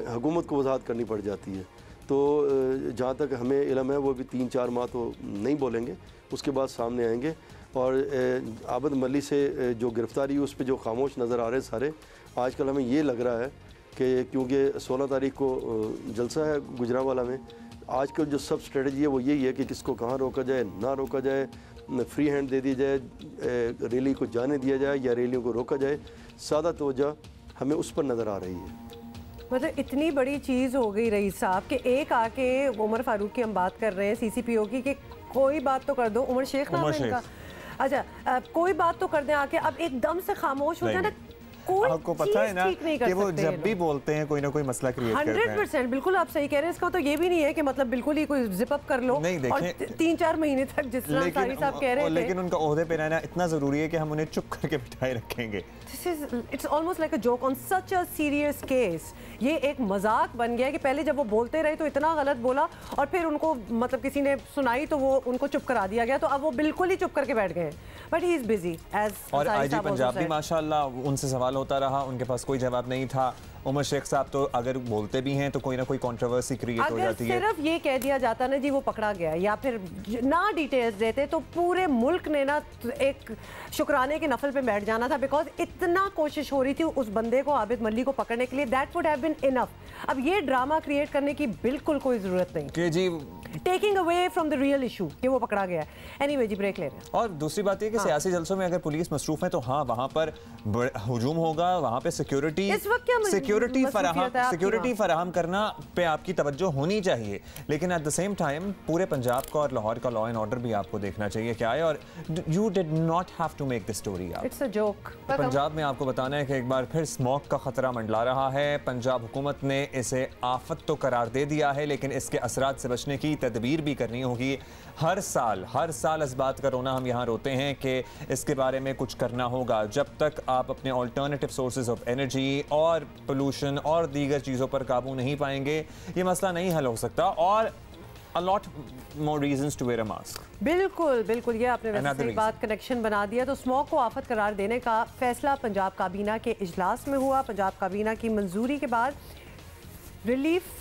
हुकूमत को वजाहत करनी पड़ जाती है। तो जहाँ तक हमें इल्म है वो भी 3-4 माह तो नहीं बोलेंगे, उसके बाद सामने आएंगे। और आबिद मल्ली से जो गिरफ़्तारी उस पर जो खामोश नज़र आ रहे हैं सारे, आजकल हमें ये लग रहा है कि क्योंकि 16 तारीख को जलसा है गुजरांवाला में, आजकल जो सब स्ट्रेटजी है वो यही है कि किसको कहाँ रोका जाए, ना रोका जाए, फ्री हैंड दे दी जाए, रैली को जाने दिया जाए या रैलियों को रोका जाए। सादा तवज्जो हमें उस पर नज़र आ रही है। मतलब इतनी बड़ी चीज़ हो गई रईस साहब कि एक आके उमर फारूक की हम बात कर रहे हैं CCPO की कि कोई बात तो कर दो, उमर शेख नाम है इनका, अच्छा कोई बात तो कर दें आके, अब एकदम से खामोश हो जाए ना। आपको पता है ना कि वो जब भी बोलते हैं कोई ना कोई मसला क्रिएट करते हैं। 100% बिल्कुल आप सही कह रहे हैं। इसका तो ये भी नहीं है कि मतलब बिल्कुल ही कोई जिप अप कर लो और 3-4 महीने तक जिस तरह अंसारी साहब कह रहे थे, लेकिन उनका ओहदे पे रहना इतना ज़रूरी है कि हम उन्हें चुप करके बिठाए रखेंगे। It's almost like a joke on such a serious case. ये एक मजाक बन गया है कि पहले जब वो बोलते रहे तो इतना गलत बोला और फिर उनको मतलब किसी ने सुनाई तो वो उनको चुप करा दिया गया, तो अब वो बिल्कुल ही चुप करके बैठ गए। But he is busy as. और IG पंजाब भी माशाल्लाह उनसे सवाल होता रहा, उनके पास कोई जवाब नहीं था। उमर शेख साहब तो अगर बोलते भी हैं तो कोई ना कोई कंट्रोवर्सी क्रिएट हो जाती है। सिर्फ ये कह दिया जाता ना जी वो पकड़ा गया या फिर ना डिटेल्स देते तो पूरे मुल्क ने ना एक शुक्राने के नफल पे बैठ जाना था, बिकॉज इतना कोशिश हो रही थी उस बंदे को, आबिद मल्ली को पकड़ने के लिए, that would have been enough. अब ये ड्रामा क्रिएट करने की बिल्कुल कोई ज़रूरत नहीं कि जी taking away from the real issue कि वो पकड़ा गया है। एनीवे जी, ब्रेक ले रहे हैं। और दूसरी बात ये कि सियासी जलसों में अगर पुलिस मसरूफ है तो हाँ, वहाँ पर हुजूम होगा, वहाँ पे सिक्योरिटी फराहम करना पे आपकी तवज्जो होनी चाहिए, लेकिन एट द सेम टाइम पूरे पंजाब का और लाहौर का लॉ एंड ऑर्डर भी आपको देखना चाहिए क्या है। और you did not have to make this story up. It's a joke. Punjab में आपको बताना है कि एक बार फिर स्मॉग का खतरा मंडला रहा है। पंजाब हुकूमत ने इसे आफत तो करार दे दिया है, लेकिन इसके असरात से बचने की तदबीर भी करनी होगी। हर साल इस बात का रोना हम यहाँ रोते हैं कि इसके बारे में कुछ करना होगा। जब तक आप अपने ऑल्टरनेटिव सोर्सेज ऑफ एनर्जी और पोल्यूशन और दीगर चीज़ों पर काबू नहीं पाएंगे, ये मसला नहीं हल हो सकता। और a lot more reasons to wear a mask. बिल्कुल बिल्कुल, ये आपने वैसे सही बात कनेक्शन बना दिया। तो स्मॉग को आफत करार देने का फैसला पंजाब काबीना के इजलास में हुआ। पंजाब काबीना की मंजूरी के बाद रिलीफ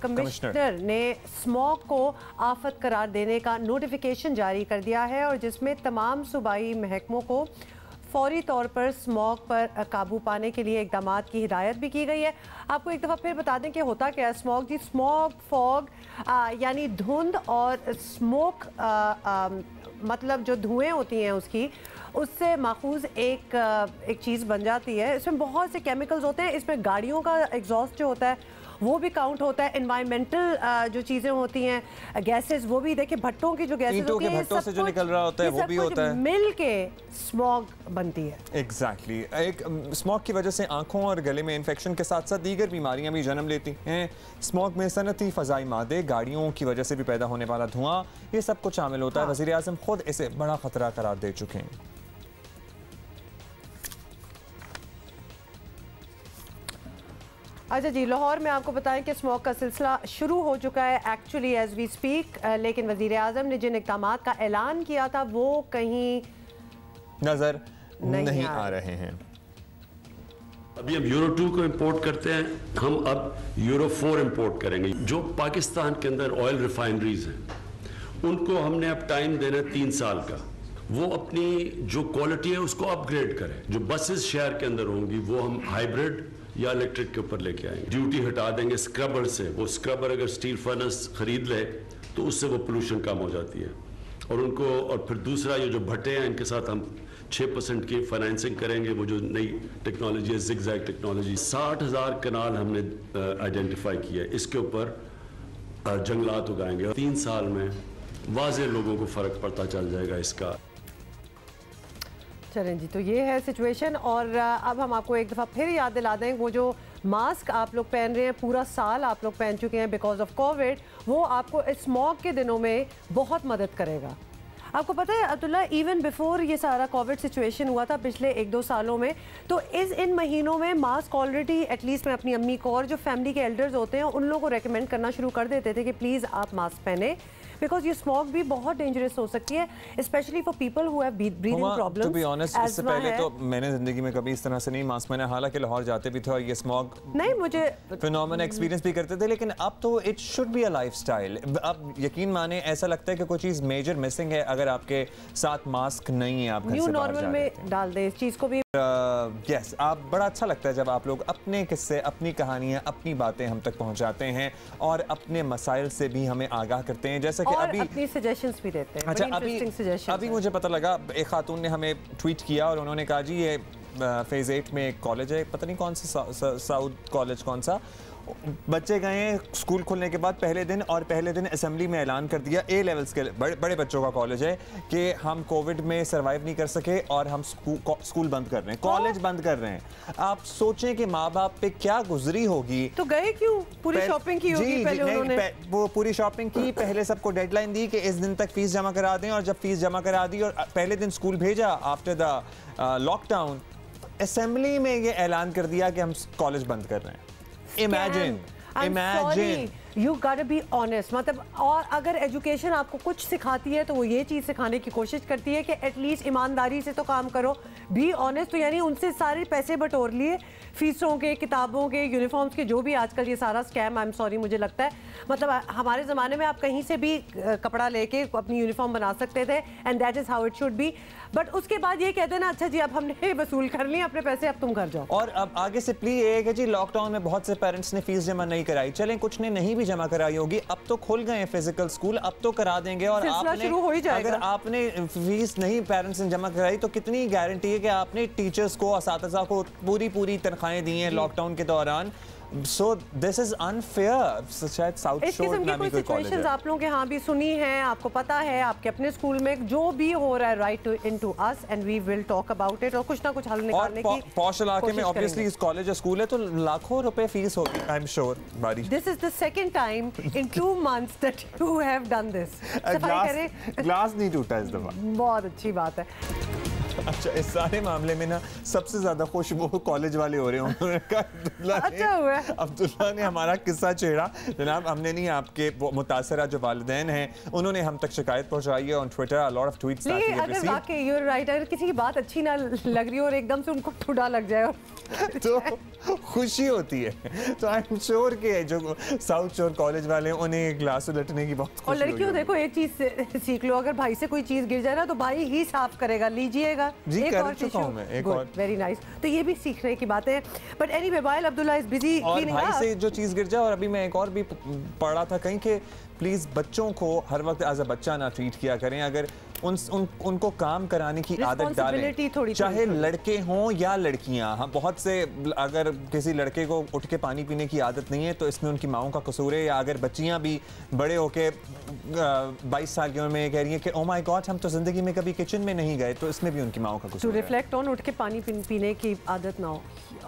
कमिश्नर ने स्मॉग को आफत करार देने का नोटिफिकेशन जारी कर दिया है, और जिसमें तमाम सूबाई महकमों को फौरी तौर पर स्मॉग पर काबू पाने के लिए इक़दामात की हिदायत भी की गई है। आपको एक दफ़ा फिर बता दें कि होता क्या है स्मॉग जी। स्मॉग, फॉग यानी धुंध, और स्मोक मतलब जो धुएं होती हैं उससे माखूज एक चीज़ बन जाती है। इसमें बहुत से केमिकल्स होते हैं। इसमें गाड़ियों का एग्जॉस्ट जो होता है वो भी काउंट होता है। एनवायरमेंटल जो चीज़ें होती हैं, गैसेस, वो भी देखिए भट्टों की जो गैसेस होती हैं, भट्टों से जो निकल रहा होता है वो भी होता है, मिल के स्मॉग बनती है। एग्जैक्टली। एक स्मॉग की वजह से आंखों और गले में इन्फेक्शन के साथ साथ दीगर बीमारियां भी जन्म लेती हैं। स्मॉग में सनती फ़ज़ाई मादे, गाड़ियों की वजह से भी पैदा होने वाला धुआं, ये सब कुछ शामिल होता है। वज़ीर आज़म खुद इसे बड़ा खतरा करार दे चुके हैं। अच्छा जी, लाहौर में आपको बताएं कि स्मॉग का सिलसिला शुरू हो चुका है एक्चुअली एज वी स्पीक, लेकिन वज़ीर आज़म ने जिन इक़दामात का ऐलान किया था वो कहीं नज़र नहीं आ रहे हैं। अभी हम यूरो 2 को इंपोर्ट करते हैं, हम अब यूरो 4 इंपोर्ट करेंगे। जो पाकिस्तान के अंदर ऑयल रिफाइनरीज हैं उनको हमने अब टाइम देना है 3 साल का। वो अपनी जो क्वालिटी है उसको अपग्रेड करें। जो बसेस शहर के अंदर होंगी वो हम हाइब्रिड या इलेक्ट्रिक के ऊपर लेके आएंगे। ड्यूटी हटा देंगे स्क्रबर से। वो स्क्रबर अगर स्टील फर्नेस खरीद ले तो उससे वो पोल्यूशन कम हो जाती है। और उनको, और फिर दूसरा ये जो भट्टे हैं इनके साथ हम 6% की फाइनेंसिंग करेंगे। वो जो नई टेक्नोलॉजी है, जिगजैग टेक्नोलॉजी। 60,000 कनाल हमने आइडेंटिफाई किया है। इसके ऊपर जंगलात उगाएंगे। 3 साल में वाज़े लोगों को फ़र्क पड़ता चल जाएगा इसका। चलें जी, तो ये है सिचुएशन। और अब हम आपको एक दफ़ा फिर याद दिला दें, वो जो मास्क आप लोग पहन रहे हैं, पूरा साल आप लोग पहन चुके हैं बिकॉज ऑफ कोविड, वो आपको स्मॉग के दिनों में बहुत मदद करेगा। आपको पता है अब्दुल्ला, इवन बिफोर ये सारा कोविड सिचुएशन हुआ था पिछले 1-2 सालों में, तो इन महीनों में मास्क ऑलरेडी एटलीस्ट मैं अपनी अम्मी को और जो फैमिली के एल्डर्स होते हैं उन लोगों को रेकमेंड करना शुरू कर देते थे कि प्लीज़ आप मास्क पहने, बिकॉज ये स्मॉग भी बहुत डेंजरस हो सकती है, especially for people who have breathing problems. To be honest, इससे पहले तो मैंने जिंदगी में कभी इस तरह से नहीं मास्क पहना। हालांकि लाहौर जाते भी थे और ये स्मॉग नहीं मुझे फिनोमेना एक्सपीरियंस भी करते थे, लेकिन अब तो it should be a lifestyle. अब यकीन माने ऐसा लगता है कि कोई चीज़ मेजर मिसिंग है अगर आपके साथ मास्क नहीं है। आप न्यू नॉर्मल में डाल दे इस चीज़ को भी। यस, आप बड़ा अच्छा लगता है जब आप लोग अपने किस्से, अपनी कहानियाँ, अपनी बातें हम तक पहुँचाते हैं और अपने मसाइल से भी हमें आगाह करते हैं, जैसे कि अभी अपनी सजेशंस भी देते हैं। अच्छा, अभी मुझे पता लगा एक खातून ने हमें ट्वीट किया और उन्होंने कहा जी ये फेज़ 8 में एक कॉलेज है, पता नहीं कौन सा साउथ कॉलेज कौन सा, बच्चे गए स्कूल खुलने के बाद पहले दिन असेंबली में ऐलान कर दिया, ए लेवल्स के बड़े बच्चों का कॉलेज है, कि हम कोविड में सरवाइव नहीं कर सके और हम स्कूल बंद कर रहे हैं, कॉलेज बंद कर रहे हैं। आप सोचें कि माँ बाप पे क्या गुजरी होगी। तो गए क्यों? पूरी शॉपिंग की होगी पहले उन्होंने। वो पूरी शॉपिंग की, पहले सबको डेडलाइन दी कि इस दिन तक फीस जमा करा दें, और जब फीस जमा करा दी और पहले दिन स्कूल भेजा आफ्टर द लॉकडाउन, असेंबली में ये ऐलान कर दिया कि हम कॉलेज बंद कर रहे हैं। Imagine. You gotta be honest. मतलब, और अगर एजुकेशन आपको कुछ सिखाती है तो वो ये चीज़ सिखाने की कोशिश करती है कि एटलीस्ट ईमानदारी से तो काम करो, बी ऑनेस्ट। तो यानी उनसे सारे पैसे बटोर लिए, फीसों के, किताबों के, यूनिफॉर्म्स के, जो भी आजकल ये सारा स्कैम, आई एम सॉरी मुझे लगता है, मतलब हमारे ज़माने में आप कहीं से भी कपड़ा लेके अपनी यूनिफॉर्म बना सकते थे, and that is how it should be. But उसके बाद ये कहते हैं ना, अच्छा जी अब हमने वसूल कर लिए अपने पैसे, अब तुम घर जाओ। और अब आगे से प्ली ये है कि जी लॉकडाउन में बहुत से पेरेंट्स ने फीस जमा नहीं कराई, चलें कुछ ने नहीं भी जमा कराई होगी। अब तो खुल गए हैं फिजिकल स्कूल, अब तो करा देंगे। और आपने अगर आपने फीस नहीं पेरेंट्स ने जमा कराई तो कितनी गारंटी है कि आपने टीचर्स को, असातिज़ा को पूरी तनख्वाहें दी हैं लॉकडाउन के दौरान। So this is unfair। शायद साउथ शोर नामी कोई कॉलेज है। आप लोगों के यहाँ भी सुनी हैं, आपको पता है आपके अपने स्कूल में जो भी हो रहा है, right into us and we will talk about it, और कुछ ना कुछ हल निकालने की पॉश इलाके में ऑब्वियसली इस कॉलेज या स्कूल है तो लाखों रुपए फीस होगी। आई एम श्योर बारिश। This is the second time in 2 months that you have done this. सफाई करें, ग्लास नहीं टूटा इस दफा। बहुत अच्छी बात है। अच्छा, इस सारे मामले में ना सबसे ज्यादा खुश वो कॉलेज वाले हो रहे हैं। अब्दुल्ला ने हमारा किस्सा छेड़ा। जनाब, हमने नहीं, आपके मुतासरा जो वालिदैन हैं उन्होंने हम तक शिकायत पहुंचाई है on Twitter. A lot of tweets that we have received. अगर वाकई यू आर राइट, अगर किसी की बात अच्छी ना लग रही हो और एकदम से उनको ठुडा लग जाए तो खुशी होती है। तो आई एम श्योर के जो साउथ शोर कॉलेज वाले उन्हें ग्लास उलटने की बहुत खुशी। और लड़कियों देखो एक चीज सीख लो, अगर भाई से कोई चीज गिर जाए ना तो भाई ही साफ करेगा, लीजिएगा। जी, कर चुका हूं मैं एक और। Very nice. तो ये भी सीखने की बात है। But anyway, while Abdullah is busy cleaning up, भाई से जो चीज गिर जाए। और अभी मैं एक और भी पढ़ा था कहीं कि प्लीज बच्चों को हर वक्त एज अ बच्चा ना ट्रीट किया करें। अगर उनको काम कराने की आदत डालें, चाहे लड़के हों या लड़कियां। हाँ, बहुत से अगर किसी लड़के को उठ के पानी पीने की आदत नहीं है तो इसमें उनकी माओं का कसूर है। या अगर बच्चियां भी बड़े होके 22 साल की उम्र में कह रही हैं कि ओ माय गॉड हम तो जिंदगी में कभी किचन में नहीं गए, तो इसमें भी उनकी माओं का कसूर है। रिफ्लेक्ट ऑन, उठ के पानी पीने की आदत ना हो,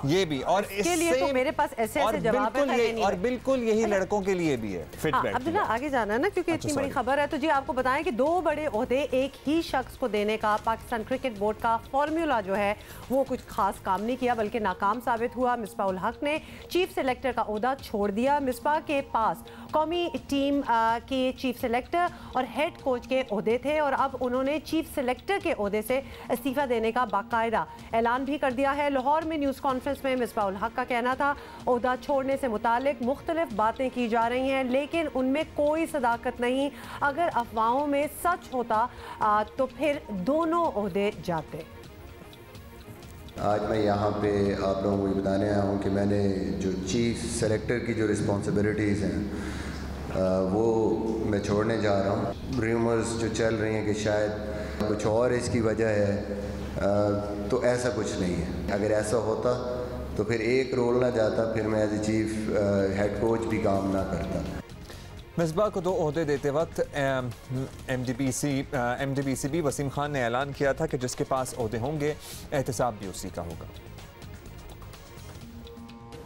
ये भी। और इसके लिए तो मेरे पास ऐसे जवाब है। और बिल्कुल यही लड़कों के लिए भी है। फिट बैठ। अब्दुल्ला आगे जाना है ना, क्योंकि इतनी बड़ी खबर है। तो जी आपको बताएं कि 2 बड़े ओहदे एक ही शख्स को देने का पाकिस्तान क्रिकेट बोर्ड का फॉर्मूला जो है वो कुछ खास काम नहीं किया, बल्कि नाकाम साबित हुआ। मिसबाह उल हक ने चीफ सेलेक्टर का ओहदा छोड़ दिया। मिसबाह के पास कौमी टीम के चीफ सेलेक्टर और हेड कोच के ओहदे थे और अब उन्होंने चीफ सेलेक्टर के ओहदे से इस्तीफा देने का बाकायदा ऐलान भी कर दिया है। लाहौर में न्यूज़ कॉन्फ्रेंस में मिसबाह उल हक का कहना था ओहदा छोड़ने से मुतालिक मुख्तलिफ बातें की जा रही हैं, लेकिन उनमें कोई सदाकत नहीं। अगर अफवाहों में सच होता तो फिर दोनों ओहदे जाते। आज मैं यहाँ पे आप लोगों को ये बताने आया हूँ कि मैंने जो चीफ सेलेक्टर की जो रिस्पॉन्सिबिलिटीज़ हैं वो मैं छोड़ने जा रहा हूँ। रूमर्स जो चल रही हैं कि शायद कुछ और इसकी वजह है, तो ऐसा कुछ नहीं है। अगर ऐसा होता तो फिर एक रोल ना जाता, फिर मैं as a chief head coach भी काम ना करता। मिसबाह को 2 ओहदे देते वक्त MDBCB वसीम खान ने ऐलान किया था कि जिसके पास ओहदे होंगे एहतसाब भी उसी का होगा।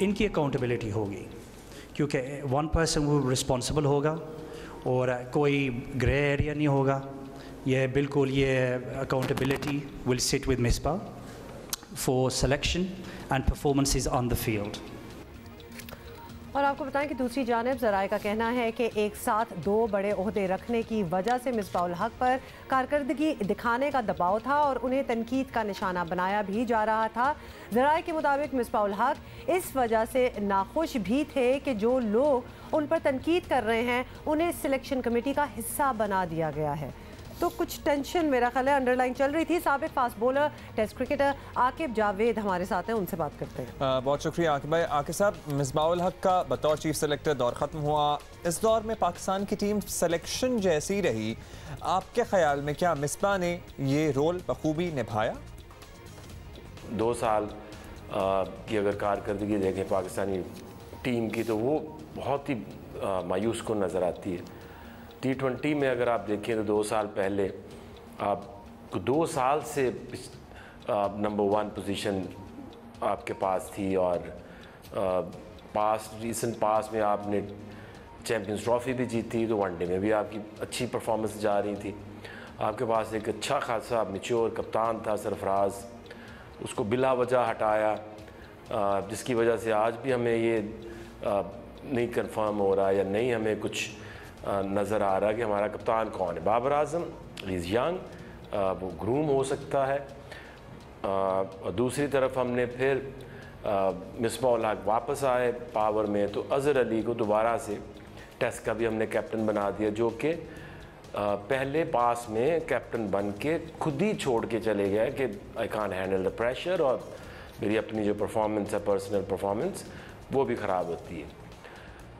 इनकी अकाउंटेबिलिटी होगी क्योंकि 1 पर्सन वो रिस्पॉन्सिबल होगा और कोई ग्रे एरिया नहीं होगा। ये बिल्कुल ये accountability will sit with Misbah for selection and performances on the field. और आपको बताएं कि दूसरी जानिब ज़राए का कहना है कि एक साथ 2 बड़े ओहदे रखने की वजह से मिसबाह उल हक पर कारकर्दगी दिखाने का दबाव था और उन्हें तनकीद का निशाना बनाया भी जा रहा था। ज़राए के मुताबिक मिसबाह उल हक इस वजह से नाखुश भी थे कि जो लोग उन पर तनकीद कर रहे हैं उन्हें सिलेक्शन कमेटी का हिस्सा बना दिया गया है। तो कुछ टेंशन मेरा ख्याल है अंडरलाइन चल रही थी। साबिक fast bowler test cricketer Aqib Javed हमारे साथ हैं, उनसे बात करते हैं। बहुत शुक्रिया आकिब भाई। आकिब साहब, मिसबाह उल हक का बतौर चीफ सेलेक्टर दौर ख़त्म हुआ। इस दौर में पाकिस्तान की टीम सिलेक्शन जैसी रही, आपके ख्याल में क्या मिसबाह ने ये रोल बखूबी निभाया? 2 साल की अगर कारकर्दगी देखें पाकिस्तानी टीम की तो वो बहुत ही मायूस को नज़र आती है। T20 में अगर आप देखें तो 2 साल पहले आपको 2 साल से नंबर 1 पोजीशन आपके पास थी और रिसेंट पास में आपने चैम्पियंस ट्रॉफी भी जीती, तो वनडे में भी आपकी अच्छी परफॉर्मेंस जा रही थी। आपके पास एक अच्छा खासा मैच्योर कप्तान था सरफराज, उसको बिला वजह हटाया, जिसकी वजह से आज भी हमें ये नहीं कंफर्म हो रहा या नहीं हमें कुछ नज़र आ रहा कि हमारा कप्तान कौन है। बाबर आजम इज़ यंग, वो ग्रूम हो सकता है। और दूसरी तरफ हमने फिर मिसबाह उल हक वापस आए पावर में, तो अज़हर अली को दोबारा से टेस्ट का भी हमने कैप्टन बना दिया, जो कि पहले पास में कैप्टन बन के खुद ही छोड़ के चले गए कि I can't handle the pressure और मेरी अपनी जो परफॉर्मेंस है पर्सनल परफॉर्मेंस वो भी ख़राब होती है।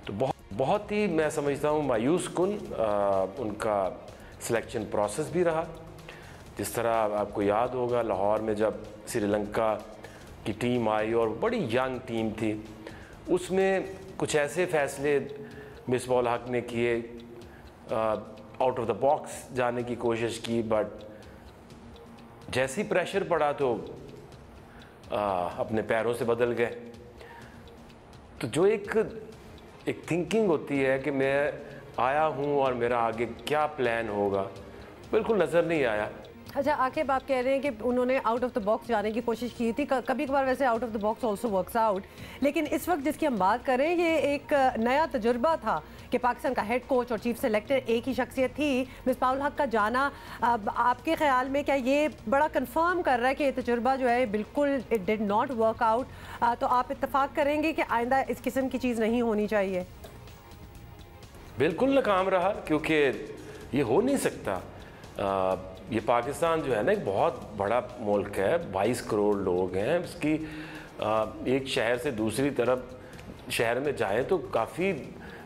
तो बहुत बहुत ही मैं समझता हूँ मायूस कुन उनका सिलेक्शन प्रोसेस भी रहा। जिस तरह आपको याद होगा लाहौर में जब श्रीलंका की टीम आई और बड़ी यंग टीम थी, उसमें कुछ ऐसे फैसले मिसबाह हक ने किए, आउट ऑफ द बॉक्स जाने की कोशिश की, बट जैसे ही प्रेशर पड़ा तो अपने पैरों से बदल गए। तो जो एक थिंकिंग होती है कि मैं आया हूँ और मेरा आगे क्या प्लान होगा, बिल्कुल नज़र नहीं आया। अच्छा आकिब, आप कह रहे हैं कि उन्होंने आउट ऑफ द बॉक्स जाने की कोशिश की थी, कभी कभार वैसे out of the box also works out, लेकिन इस वक्त जिसकी हम बात करें ये एक नया तजुर्बा था कि पाकिस्तान का हेड कोच और चीफ सेलेक्टर एक ही शख्सियत थी। मिसबाह हक का जाना आपके ख्याल में क्या ये बड़ा कंफर्म कर रहा है कि ये तजुर्बा जो है बिल्कुल it did not work out, तो आप इत्तेफाक करेंगे कि आइंदा इस किस्म की चीज़ नहीं होनी चाहिए? बिल्कुल नाकाम रहा, क्योंकि ये हो नहीं सकता। ये पाकिस्तान जो है ना एक बहुत बड़ा मुल्क है, 22 करोड़ लोग हैं, इसकी एक शहर से दूसरी तरफ शहर में जाएं तो काफ़ी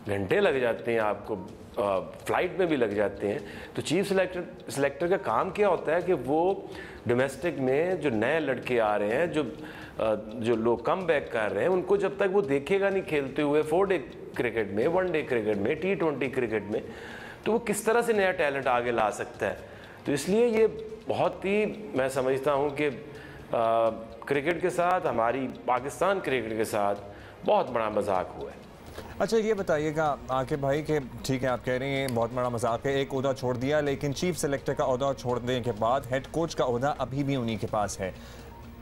घंटे लग जाते हैं, आपको फ़्लाइट में भी लग जाते हैं। तो चीफ सेलेक्टर का काम क्या होता है कि वो डोमेस्टिक में जो नए लड़के आ रहे हैं, जो लोग कम बैक कर रहे हैं, उनको जब तक वो देखेगा नहीं खेलते हुए 4 डे क्रिकेट में, 1 डे क्रिकेट में, T20 क्रिकेट में, तो वो किस तरह से नया टैलेंट आगे ला सकता है। तो इसलिए ये बहुत ही मैं समझता हूँ कि क्रिकेट के साथ, हमारी पाकिस्तान क्रिकेट के साथ बहुत बड़ा मजाक हुआ है। अच्छा ये बताइएगा आकिब भाई कि ठीक है आप कह रहे हैं बहुत बड़ा मजाक है, एक ओहदा छोड़ दिया, लेकिन चीफ सेलेक्टर का ओहदा छोड़ने के बाद हेड कोच का ओहदा अभी भी उन्हीं के पास है,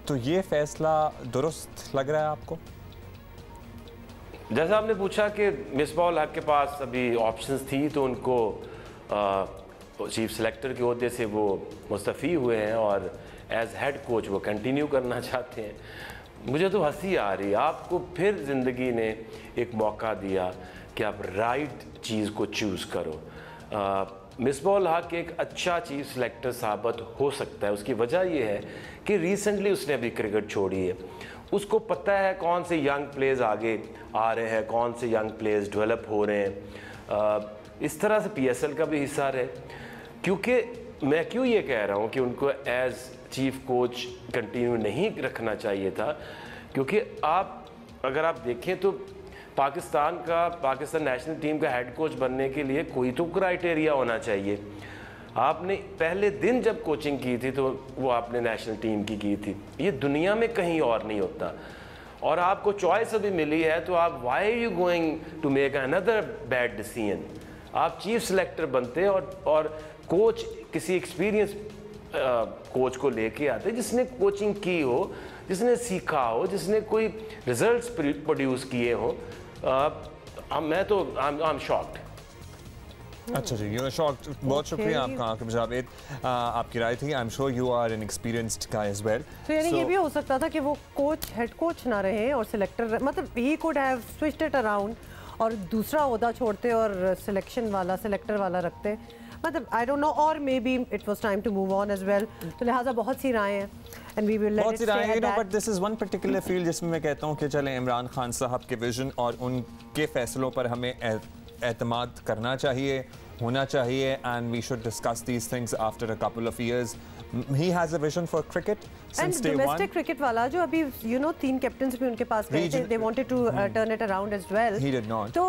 तो ये फैसला दुरुस्त लग रहा है आपको? जैसा आपने पूछा कि मिसबाह हक के पास अभी ऑप्शंस थी, तो उनको चीफ सेलेक्टर के ओहदे से वो मुस्तफ़ी हुए हैं और एज हेड कोच वो कंटिन्यू करना चाहते हैं। मुझे तो हंसी आ रही है, आपको फिर ज़िंदगी ने एक मौका दिया कि आप राइट चीज़ को चूज़ करो। मिसबाह हक एक अच्छा चीफ सेलेक्टर साबित हो सकता है। उसकी वजह यह है कि रिसेंटली उसने अभी क्रिकेट छोड़ी है, उसको पता है कौन से यंग प्लेयर्स आगे आ रहे हैं, कौन से यंग प्लेयर्स डेवलप हो रहे हैं। इस तरह से PSL का भी हिस्सा रहे, क्योंकि मैं क्यों ये कह रहा हूँ कि उनको एज चीफ कोच कंटिन्यू नहीं रखना चाहिए था, क्योंकि अगर आप देखें तो पाकिस्तान नेशनल टीम का हेड कोच बनने के लिए कोई तो क्राइटेरिया होना चाहिए। आपने पहले दिन जब कोचिंग की थी तो वो आपने नेशनल टीम की थी, ये दुनिया में कहीं और नहीं होता। और आपको चॉइस अभी मिली है, तो आप why are you going to make another bad decision? आप चीफ सेलेक्टर बनते और कोच किसी एक्सपीरियंस कोच को लेके आते जिसने कोचिंग की हो, जिसने सीखा हो, जिसने कोई रिजल्ट्स प्रोड्यूस किए हो। मैं तो आई एम शॉक्ड। अच्छा जी, यू आर शॉक्ड। बहुत शुक्रिया आपका आकिब जावेद, आपकी राय थी। I am sure you are an experienced guy as well. तो यानी ये भी हो सकता था कि वो कोच हेड कोच ना रहे और सिलेक्टर, मतलब he could have switched it around और दूसरा ओहदा छोड़ते और सिलेक्टर वाला रखते, मतलब आई डोंट नो, और maybe it was time to move on as well. तो लिहाजा बहुत सी राय हैं and we will let it stay at that. But this is one particular field जिसमें मैं कहता हूं कि चलें इमरान खान साहब के विजन और उनके फैसलों पर हमें एतमाद करना चाहिए, होना चाहिए, and we should discuss these things after a couple of years. He has a vision for cricket since day one. Domestic cricket वाला जो अभी 3 कैप्टन्स भी उनके पास गए थे, they wanted to turn it around as well. He did not. तो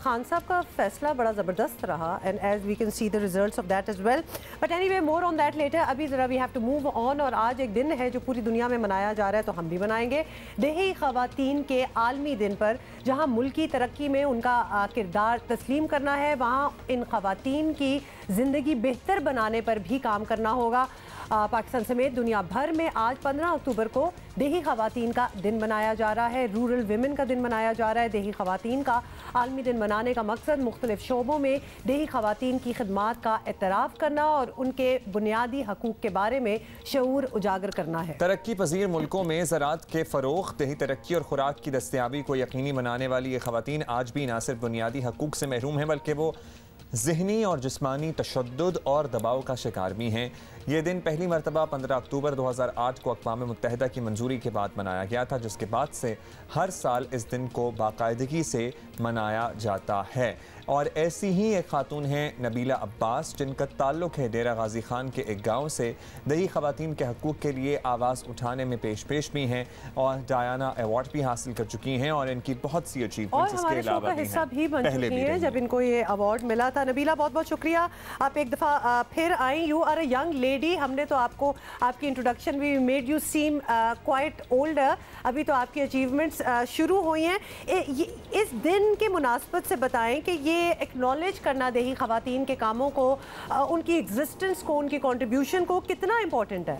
खान साहब का फैसला बड़ा ज़बरदस्त रहा and as we can see the results of that as well. But anyway, more on that later. अभी ज़रा we have to move on, और आज एक दिन है जो पूरी दुनिया में मनाया जा रहा है, तो हम भी मनाएंगे देही ख़वातीन के आलमी दिन पर, जहाँ मुल्क की तरक्की में उनका किरदार तस्लीम करना है, वहाँ इन ख़वातीन की ज़िंदगी बेहतर बनाने पर भी काम करना होगा। पाकिस्तान समेत दुनिया भर में आज 15 अक्टूबर को देही ख़वातीन का दिन मनाया जा रहा है, रूरल विमेन का दिन मनाया जा रहा है। देही ख़वातीन का आलमी दिन मनाने का मकसद मुख्तलिफ शोबों में देही ख़वातीन की खिदमात का एतराफ़ करना और उनके बुनियादी हकूक़ के बारे में शऊर उजागर करना है। तरक्की पजीर मुल्कों में ज़राअत के फ़रोग़, देही तरक्की और खुराक की दस्तियाबी को यकीनी बनाने वाली ये ख़वातीन आज भी न सिर्फ बुनियादी हकूक़ से महरूम हैं, बल्कि वो ज़हनी और जिस्मानी तशद्दुद और दबाव का शिकार भी हैं। ये दिन पहली मरतबा 15 अक्टूबर 2008 को अक़वाम मुत्तहिदा की मंजूरी के बाद मनाया गया था, जिसके बाद से हर साल इस दिन को बाकायदगी से मनाया जाता है। और ऐसी ही एक खातून हैं नबीला अब्बास, जिनका ताल्लुक है डेरा गाजी खान के एक गांव से। दही खवातीन के हकूक़ के लिए आवाज़ उठाने में पेश भी हैं और डायना अवार्ड भी हासिल कर चुकी हैं और इनकी बहुत सी अचीवमेंट्स इसके अलावा भी हिस्सा भी बन चुकी हैं जब इनको ये अवार्ड मिला था। नबीला, बहुत बहुत शुक्रिया, आप एक दफ़ा फिर आई। You are a young lady, हमने तो आपको आपकी इंट्रोडक्शन भी made you seem quite older, अभी तो आपकी अचीवमेंट्स शुरू हुई हैं। इस दिन के मुनासबत से बताएं कि ये एक्नॉलेज करना दही ख़वातीन के कामों को, उनकी एग्जिस्टेंस को, उनकी कंट्रीब्यूशन को कितना इम्पोर्टेंट है?